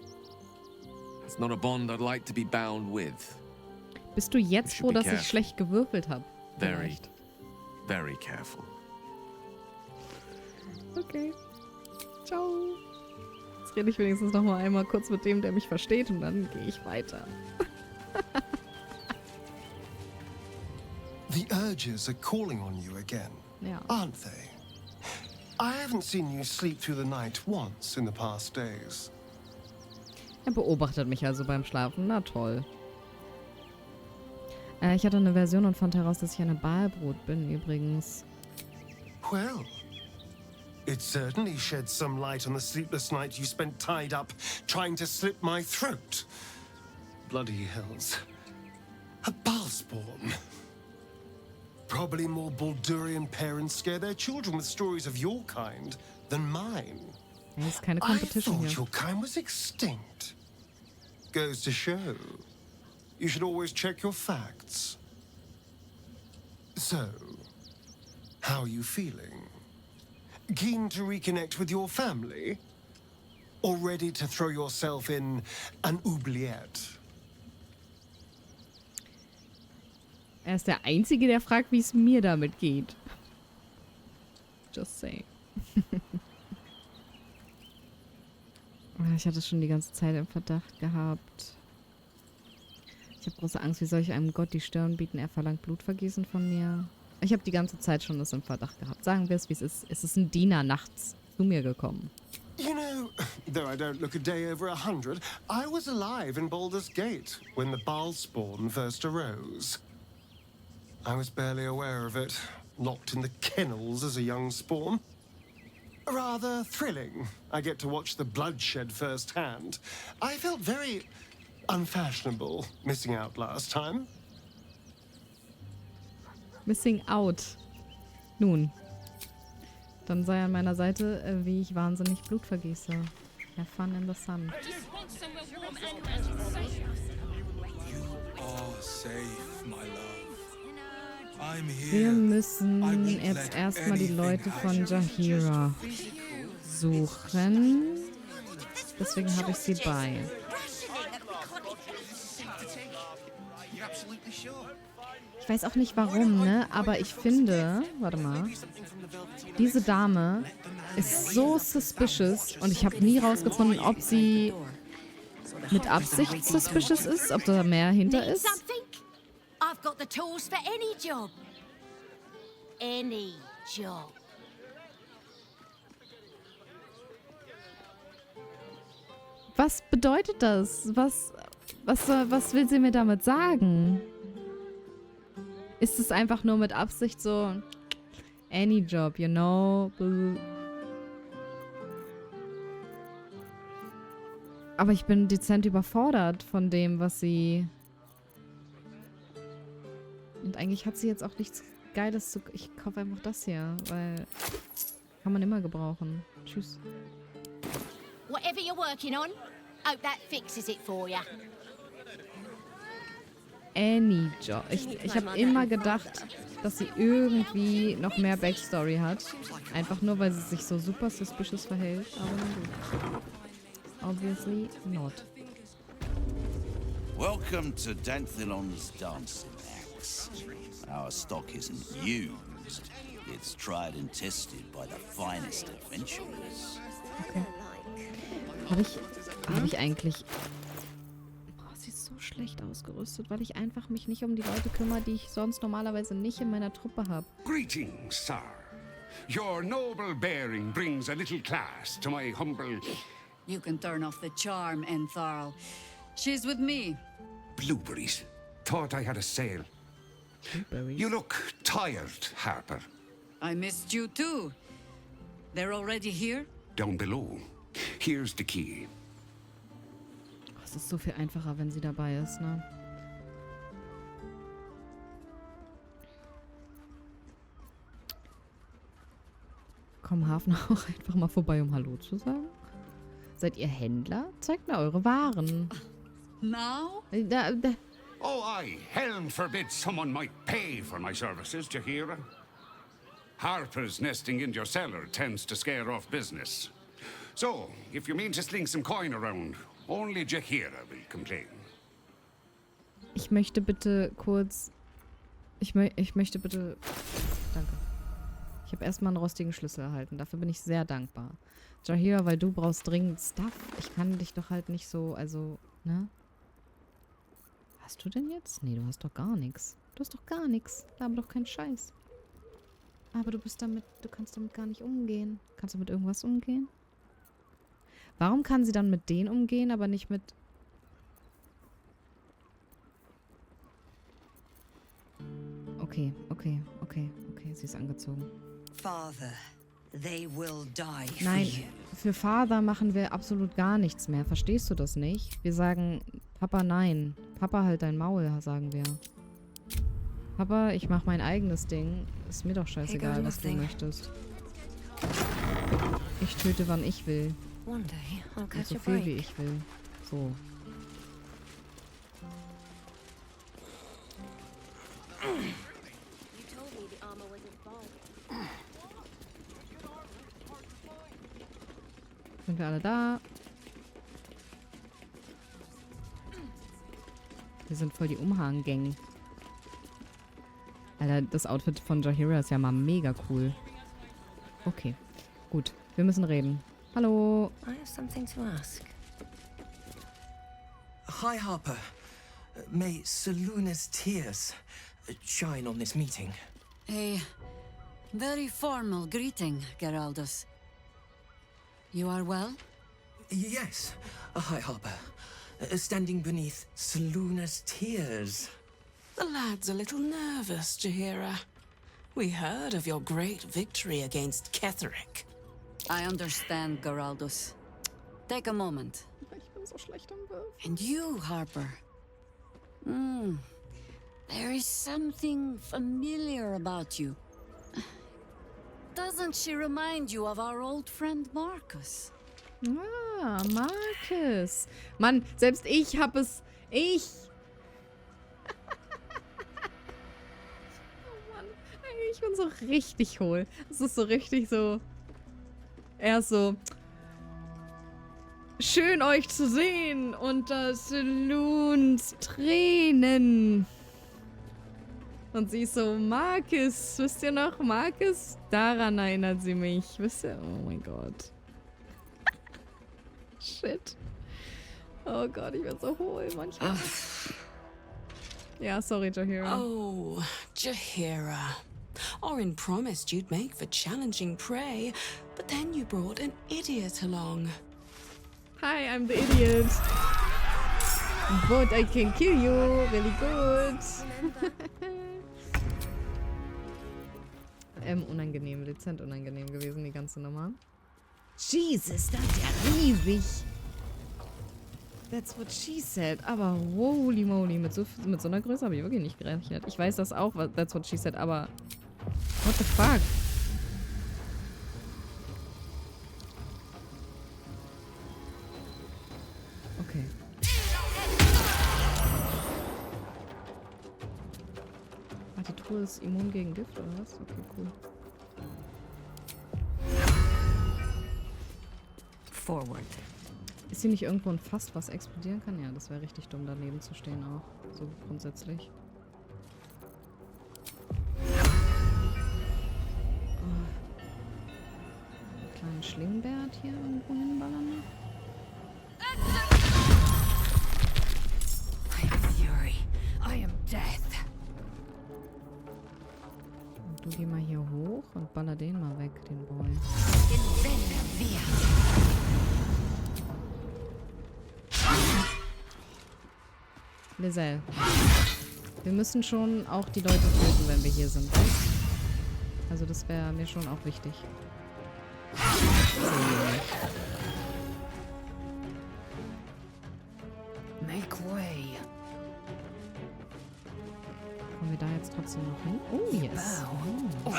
[SPEAKER 10] that's not a bond I'd like to be bound with.
[SPEAKER 6] Bist du jetzt froh, dass ich schlecht gewürfelt habe?
[SPEAKER 10] Very, very careful.
[SPEAKER 6] Okay. Ciao. Jetzt rede ich wenigstens noch mal einmal kurz mit dem, der mich versteht, und dann gehe ich weiter.
[SPEAKER 13] The urges are calling on you again, aren't they? I haven't seen you sleep through the night once in the past days.
[SPEAKER 6] Er beobachtet mich also beim Schlafen. Na toll. Ich hatte eine Version und fand heraus, dass ich eine Baalbrut bin, übrigens.
[SPEAKER 13] Well, it certainly sheds some light on the sleepless night you spent tied up trying to slit my throat. Bloody hells. A Bhaal spawn. Probably more Baldurian parents scare their children with stories of your kind than mine.
[SPEAKER 6] It's keine Competition
[SPEAKER 13] I thought
[SPEAKER 6] hier.
[SPEAKER 13] your kind was extinct. Goes to show. You should always check your facts. So, how are you feeling? Keen to reconnect with your family? Or ready to throw yourself in an oubliette?
[SPEAKER 6] Er ist der Einzige, der fragt, wie es mir damit geht. Just saying. Ich hatte schon die ganze Zeit im Verdacht gehabt. Ich habe große Angst, wie soll ich einem Gott die Stirn bieten? Er verlangt Blutvergießen von mir. Ich habe die ganze Zeit schon das im Verdacht gehabt. Sagen wir es, wie es ist. Es ist ein Diener nachts zu mir gekommen.
[SPEAKER 13] You know, though I don't look a day over 100, I was alive in Baldurs Gate when the Bhaal spawn first arose. I was barely aware of it, locked in the kennels as a young spawn. Rather thrilling. I get to watch the bloodshed firsthand. I felt very unfashionable missing out last time.
[SPEAKER 6] Missing out. Nun. Dann sei an meiner Seite, wie ich wahnsinnig Blut vergieße. Have fun in the sun. Wir müssen jetzt erstmal die Leute von Jaheira suchen. Deswegen habe ich sie bei. Ich weiß auch nicht warum, ne? Aber ich finde, warte mal, diese Dame ist so suspicious und ich habe nie rausgefunden, ob sie mit Absicht suspicious ist, ob da mehr hinter ist.
[SPEAKER 23] I've got the tools for any job. Any job.
[SPEAKER 6] Was bedeutet das? Was will sie mir damit sagen? Ist es einfach nur mit Absicht so any job, you know? Aber ich bin dezent überfordert von dem, was sie... Und eigentlich hat sie jetzt auch nichts Geiles zu... Ich kaufe einfach das hier, weil... Kann man immer gebrauchen. Tschüss.
[SPEAKER 11] Whatever you're working on, hope that fixes it for you.
[SPEAKER 6] Any Job. Ich habe immer gedacht, dass sie irgendwie noch mehr Backstory hat. Einfach nur, weil sie sich so super suspicious verhält. Aber na gut. Obviously not.
[SPEAKER 14] Welcome to Danthilon's dancing axe. Our stock isn't used. It's tried and tested by the finest adventurers.
[SPEAKER 6] Okay. Habe ich eigentlich... Oh, sie ist so schlecht ausgerüstet, weil ich einfach mich nicht um die Leute kümmere, die ich sonst normalerweise nicht in meiner Truppe habe.
[SPEAKER 15] Greetings, sir. Your noble bearing brings a little class to my humble...
[SPEAKER 21] You can turn off the charm, Entharl. She's with me.
[SPEAKER 15] Blueberries. Thought I had a sale.
[SPEAKER 6] Blueberries.
[SPEAKER 15] You look tired, Harper.
[SPEAKER 21] I missed you too. They're already here?
[SPEAKER 15] Down below. Here's the key.
[SPEAKER 6] Es ist so viel einfacher, wenn sie dabei ist, ne? Komm, Hafner, auch einfach mal vorbei, um Hallo zu sagen. Seid ihr Händler? Zeigt mir eure Waren.
[SPEAKER 21] Now?
[SPEAKER 15] Oh, aye. Helm forbid someone might pay for my services, Jahira. Harper's nesting in your cellar tends to scare off business. So, if you mean to sling some coin around, only Jahira will complain.
[SPEAKER 6] Ich möchte bitte kurz... Ich möchte bitte... Danke. Ich habe erstmal einen rostigen Schlüssel erhalten. Dafür bin ich sehr dankbar. Jahira, weil du brauchst dringend Stuff. Ich kann dich doch halt nicht so... Also, ne? Hast du denn jetzt? Nee, du hast doch gar nichts. Du hast doch gar nichts. Da haben wir doch keinen Scheiß. Aber du kannst damit gar nicht umgehen. Kannst du mit irgendwas umgehen? Warum kann sie dann mit denen umgehen, aber nicht mit... Okay, sie ist angezogen.
[SPEAKER 20] Father, they will die for
[SPEAKER 6] Nein,
[SPEAKER 20] you.
[SPEAKER 6] für Father machen wir absolut gar nichts mehr. Verstehst du das nicht? Wir sagen, Papa, nein. Papa, halt dein Maul, sagen wir. Papa, ich mach mein eigenes Ding. Ist mir doch scheißegal, was du möchtest. Ich töte, wann ich will. Und so viel, wie ich will. So. Sind wir alle da? Wir sind voll die Umhang-Gang. Alter, das Outfit von Jahira ist ja mal mega cool. Okay, gut. Wir müssen reden. Hallo.
[SPEAKER 24] I have something to ask.
[SPEAKER 25] Hi, Harper. May Seluna's tears shine on this meeting.
[SPEAKER 21] A very formal greeting, Geraldus. You are well?
[SPEAKER 25] Yes. Hi, Harper. Standing beneath Seluna's tears.
[SPEAKER 12] The lad's a little nervous, Jahira. We heard of your great victory against Ketheric.
[SPEAKER 21] I understand, Geraldus. Take a moment.
[SPEAKER 6] Ich bin so schlecht am Wirf.
[SPEAKER 21] And you, Harper. There is something familiar about you. Doesn't she remind you of our old friend Marcus?
[SPEAKER 6] Ah, Marcus. Mann, selbst ich hab es... Oh Mann, ich bin so richtig hohl. Es ist so richtig so... Er ist so... Schön euch zu sehen unter Seluns Tränen. Und sie ist so, Marcus, wisst ihr noch, Marcus? Daran erinnert sie mich. Wisst ihr? Oh mein Gott. Shit. Oh Gott, ich bin so hohl manchmal. Ja, sorry, Jahira.
[SPEAKER 12] Oh, Jahira. Orin promised you'd make for challenging prey, but then you brought an idiot along.
[SPEAKER 6] Hi, I'm the idiot. But I can kill you. Really good. Unangenehm, dezent unangenehm gewesen, die ganze Nummer. Jesus, das ist ja riesig. That's what she said. Aber holy moly, mit so einer Größe habe ich wirklich nicht gerechnet. Ich weiß das auch, that's what she said, aber what the fuck? Okay. Ah, die Truhe ist immun gegen Gift, oder was? Okay, cool.
[SPEAKER 21] Forward.
[SPEAKER 6] Ist hier nicht irgendwo ein Fass, was explodieren kann? Ja, das wäre richtig dumm, daneben zu stehen auch. So grundsätzlich. Oh. Einen kleinen Schlingenbert hier irgendwo hinballern.
[SPEAKER 11] I am fury. I am death.
[SPEAKER 6] Und du geh mal hier hoch und baller den mal weg, den Boy. Lizelle. Wir müssen schon auch die Leute töten, wenn wir hier sind. Also das wäre mir schon auch wichtig.
[SPEAKER 11] Make way.
[SPEAKER 6] Kommen wir da jetzt trotzdem noch hin? Oh, yes. Oh.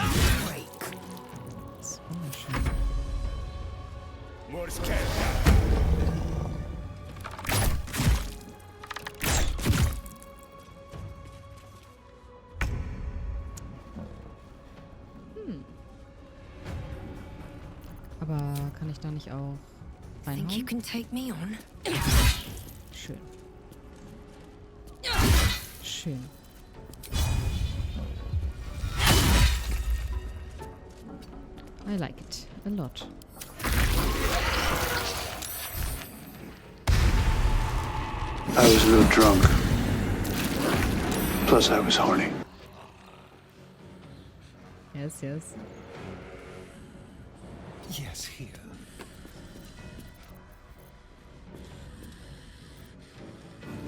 [SPEAKER 6] Das ist wunderschön. Aber kann ich da nicht auch reinhauen?
[SPEAKER 11] Think you can take me on?
[SPEAKER 6] Schön. Schön. I like it a lot.
[SPEAKER 2] I was a little drunk. Plus I was horny.
[SPEAKER 6] Yes, yes.
[SPEAKER 13] Yes, here.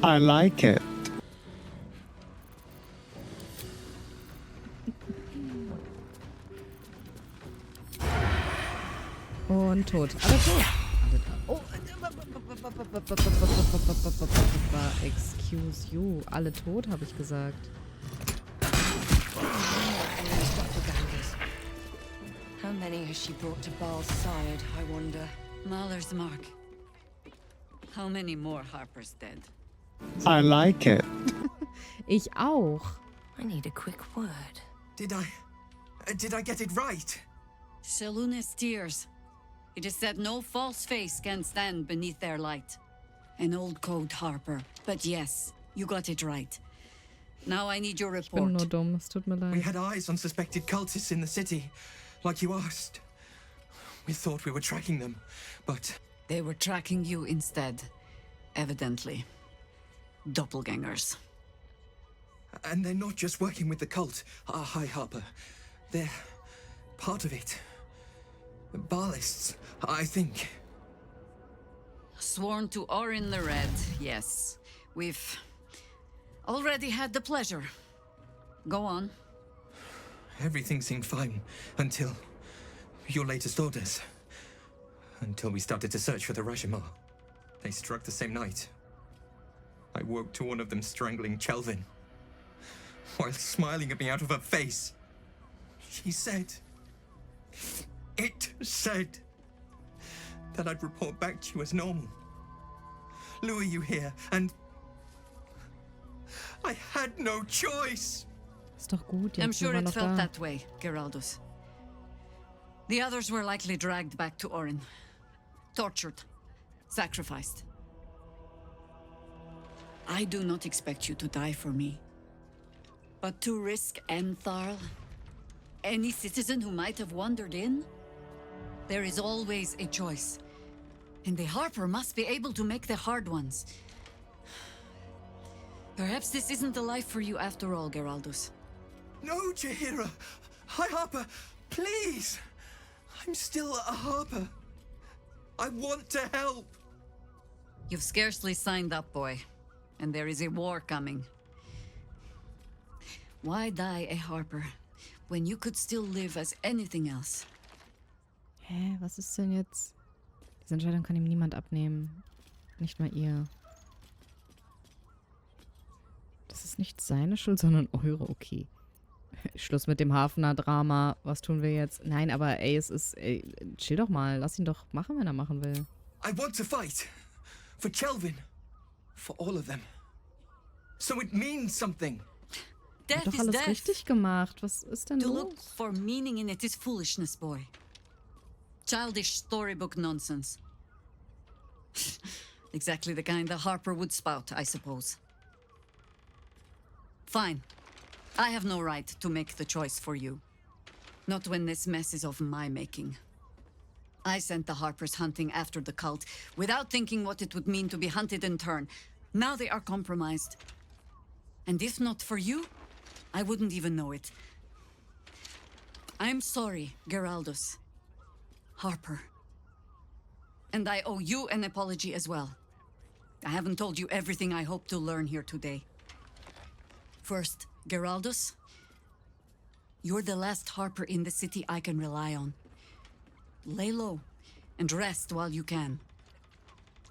[SPEAKER 13] I like it.
[SPEAKER 6] Und tot. Alle tot. Oh. Excuse you. Alle tot, habe ich gesagt.
[SPEAKER 21] How many has she brought to Bhaal's side, I wonder? Mahler's mark. How many more Harper's dead?
[SPEAKER 13] I like it.
[SPEAKER 6] Ich auch.
[SPEAKER 11] I need a quick word.
[SPEAKER 25] Did I get it right?
[SPEAKER 21] Seluna's tears. It is said no false face can stand beneath their light. An old code, Harper. But yes, you got it right. Now I need your report.
[SPEAKER 6] Ich bin nur dumm, es tut mir leid.
[SPEAKER 25] We had eyes on suspected cultists in the city, like you asked. We thought we were tracking them, but...
[SPEAKER 21] They were tracking you instead, evidently. Doppelgangers.
[SPEAKER 25] And they're not just working with the cult. Hi, Harper. They're part of it. Bhaalists, I think.
[SPEAKER 21] Sworn to Orin the Red, yes. We've already had the pleasure. Go on.
[SPEAKER 25] Everything seemed fine until your latest orders. Until we started to search for the Rashomar. They struck the same night. I woke to one of them strangling Chelvin, while smiling at me out of her face. She said... It said that I'd report back to you as normal. Lure you here, and... I had no choice!
[SPEAKER 6] Ist doch gut, jetzt
[SPEAKER 21] I'm sure
[SPEAKER 6] sind wir
[SPEAKER 21] it
[SPEAKER 6] noch
[SPEAKER 21] felt
[SPEAKER 6] da.
[SPEAKER 21] that way, Geraldus. The others were likely dragged back to Orin. Tortured. Sacrificed. I do not expect you to die for me. But to risk Entharl, any citizen who might have wandered in, there is always a choice. And the Harper must be able to make the hard ones. Perhaps this isn't the life for you after all, Geraldus.
[SPEAKER 25] No, Jaheira! Hi, Harper! Please! I'm still a Harper. I want to help.
[SPEAKER 21] You've scarcely signed up, boy. And there is a war coming. Why die a Harper, when you could still live as anything else?
[SPEAKER 6] Hä, was ist denn jetzt? Diese Entscheidung kann ihm niemand abnehmen. Nicht mal ihr. Das ist nicht seine Schuld, sondern eure. Okay. Schluss mit dem Hafner-Drama. Was tun wir jetzt? Nein, aber ey, es ist... Ey, chill doch mal. Lass ihn doch machen, wenn er machen will.
[SPEAKER 25] I want to fight. For Kelvin. For all of them. So it means something.
[SPEAKER 6] Hat doch alles richtig gemacht. Was ist denn
[SPEAKER 21] To
[SPEAKER 6] los?
[SPEAKER 21] look for meaning in it is foolishness, boy. Childish storybook nonsense. Exactly the kind the Harper would spout, I suppose. Fine. I have no right to make the choice for you. Not when this mess is of my making. I sent the Harpers hunting after the cult, without thinking what it would mean to be hunted in turn. Now they are compromised. And if not for you, I wouldn't even know it. I'm sorry, Geraldus. Harper. And I owe you an apology as well. I haven't told you everything I hope to learn here today. First, Geraldus, you're the last Harper in the city I can rely on. Lay low and rest while you can.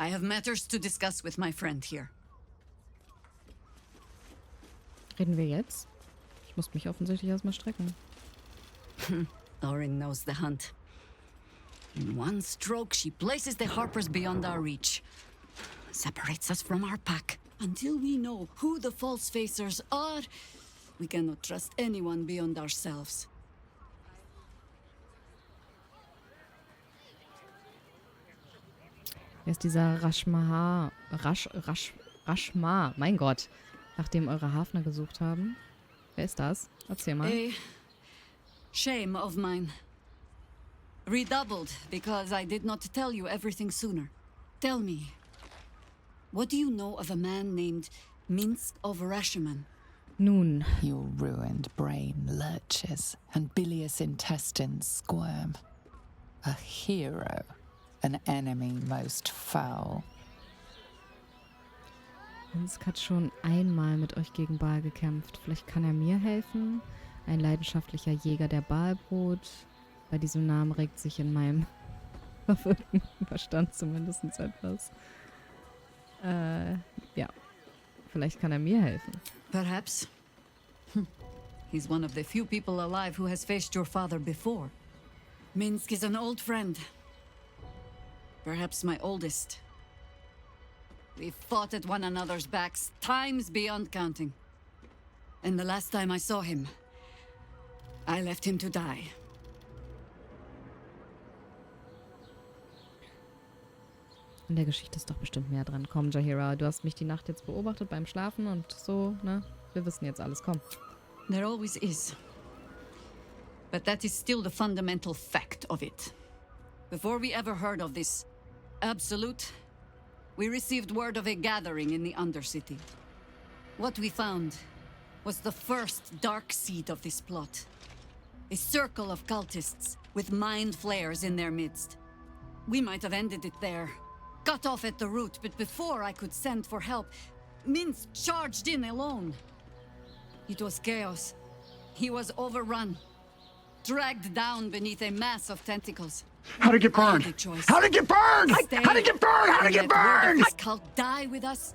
[SPEAKER 21] I have matters to discuss with my friend here.
[SPEAKER 6] Reden wir jetzt? Ich muss mich offensichtlich erstmal strecken.
[SPEAKER 21] Orin knows the hunt. In one stroke, she places the Harpers beyond our reach. Separates us from our pack. Until we know who the false facers are, we cannot trust anyone beyond ourselves.
[SPEAKER 6] Wer ist dieser Rashmar? Rashmar, mein Gott. Nachdem eure Hafner gesucht haben. Wer ist das? Erzähl mal.
[SPEAKER 21] A shame of mine. Redoubled because I did not tell you everything sooner. Tell me, what do you know of a man named Minsk of Rashomon?
[SPEAKER 6] Nun.
[SPEAKER 4] Your ruined brain lurches and bilious intestines squirm. A hero, an enemy most foul.
[SPEAKER 6] Minsk hat schon einmal mit euch gegen Bhaal gekämpft. Vielleicht kann er mir helfen? Ein leidenschaftlicher Jäger der Bhaalbrot. Bei diesem Namen regt sich in meinem verwirrten Verstand zumindest etwas. Ja. Vielleicht kann er mir helfen.
[SPEAKER 21] Perhaps. He's one of the few people alive who has faced your father before. Minsk is an old friend. Perhaps my oldest. We've fought at one another's backs times beyond counting. And the last time I saw him, I left him to die.
[SPEAKER 6] In der Geschichte ist doch bestimmt mehr dran. Komm, Jaheira, du hast mich die Nacht jetzt beobachtet beim Schlafen und so, ne? Wir wissen jetzt alles, komm.
[SPEAKER 21] There always is. But that is still the fundamental fact of it. Before we ever heard of this absolute, we received word of a gathering in the Undercity. What we found was the first dark seed of this plot. A circle of cultists with mind flayers in their midst. We might have ended it there, cut off at the root, but before I could send for help, Minsk charged in alone. It was chaos. He was overrun, dragged down beneath a mass of tentacles.
[SPEAKER 2] How'd it get burned? How'd it get burned? How'd it get burned? How'd it get burned?
[SPEAKER 21] This cult die with us,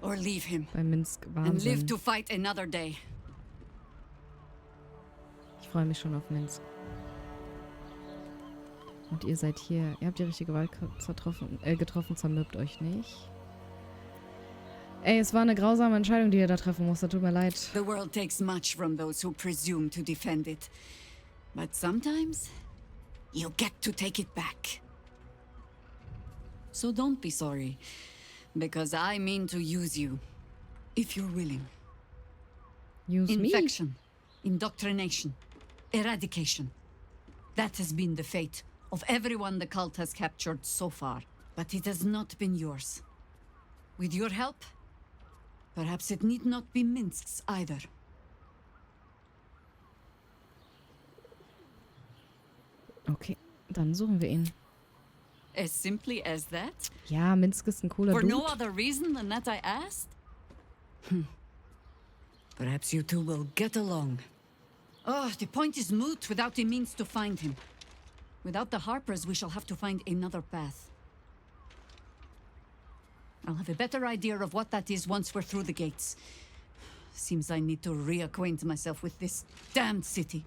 [SPEAKER 21] or leave him
[SPEAKER 6] Bei Minsk
[SPEAKER 21] and live
[SPEAKER 6] Wahnsinn.
[SPEAKER 21] to fight another day.
[SPEAKER 6] Ich freue mich schon auf Minsk. Und ihr seid hier. Ihr habt die richtige Wahl getroffen, zermürbt euch nicht. Ey, es war eine grausame Entscheidung, die ihr da treffen musstet. Tut mir leid.
[SPEAKER 21] The world takes much from those who presume to defend it. But sometimes, you get to take it back. So don't be sorry, because I mean to use you, if you're willing.
[SPEAKER 6] Use me?
[SPEAKER 21] Infection, indoctrination, eradication. That has been the fate of everyone the cult has captured so far. But it has not been yours. With your help, perhaps it need not be Minsk's either.
[SPEAKER 6] Okay, dann suchen wir ihn.
[SPEAKER 21] As simply as that?
[SPEAKER 6] Ja, Minsk ist ein cooler
[SPEAKER 21] For
[SPEAKER 6] Dude.
[SPEAKER 21] no other reason than that I asked? Perhaps you two will get along. Oh, the point is moot without the means to find him. Without the Harpers, we shall have to find another path. I'll have a better idea of what that is once we're through the gates. Seems I need to reacquaint myself with this damned city.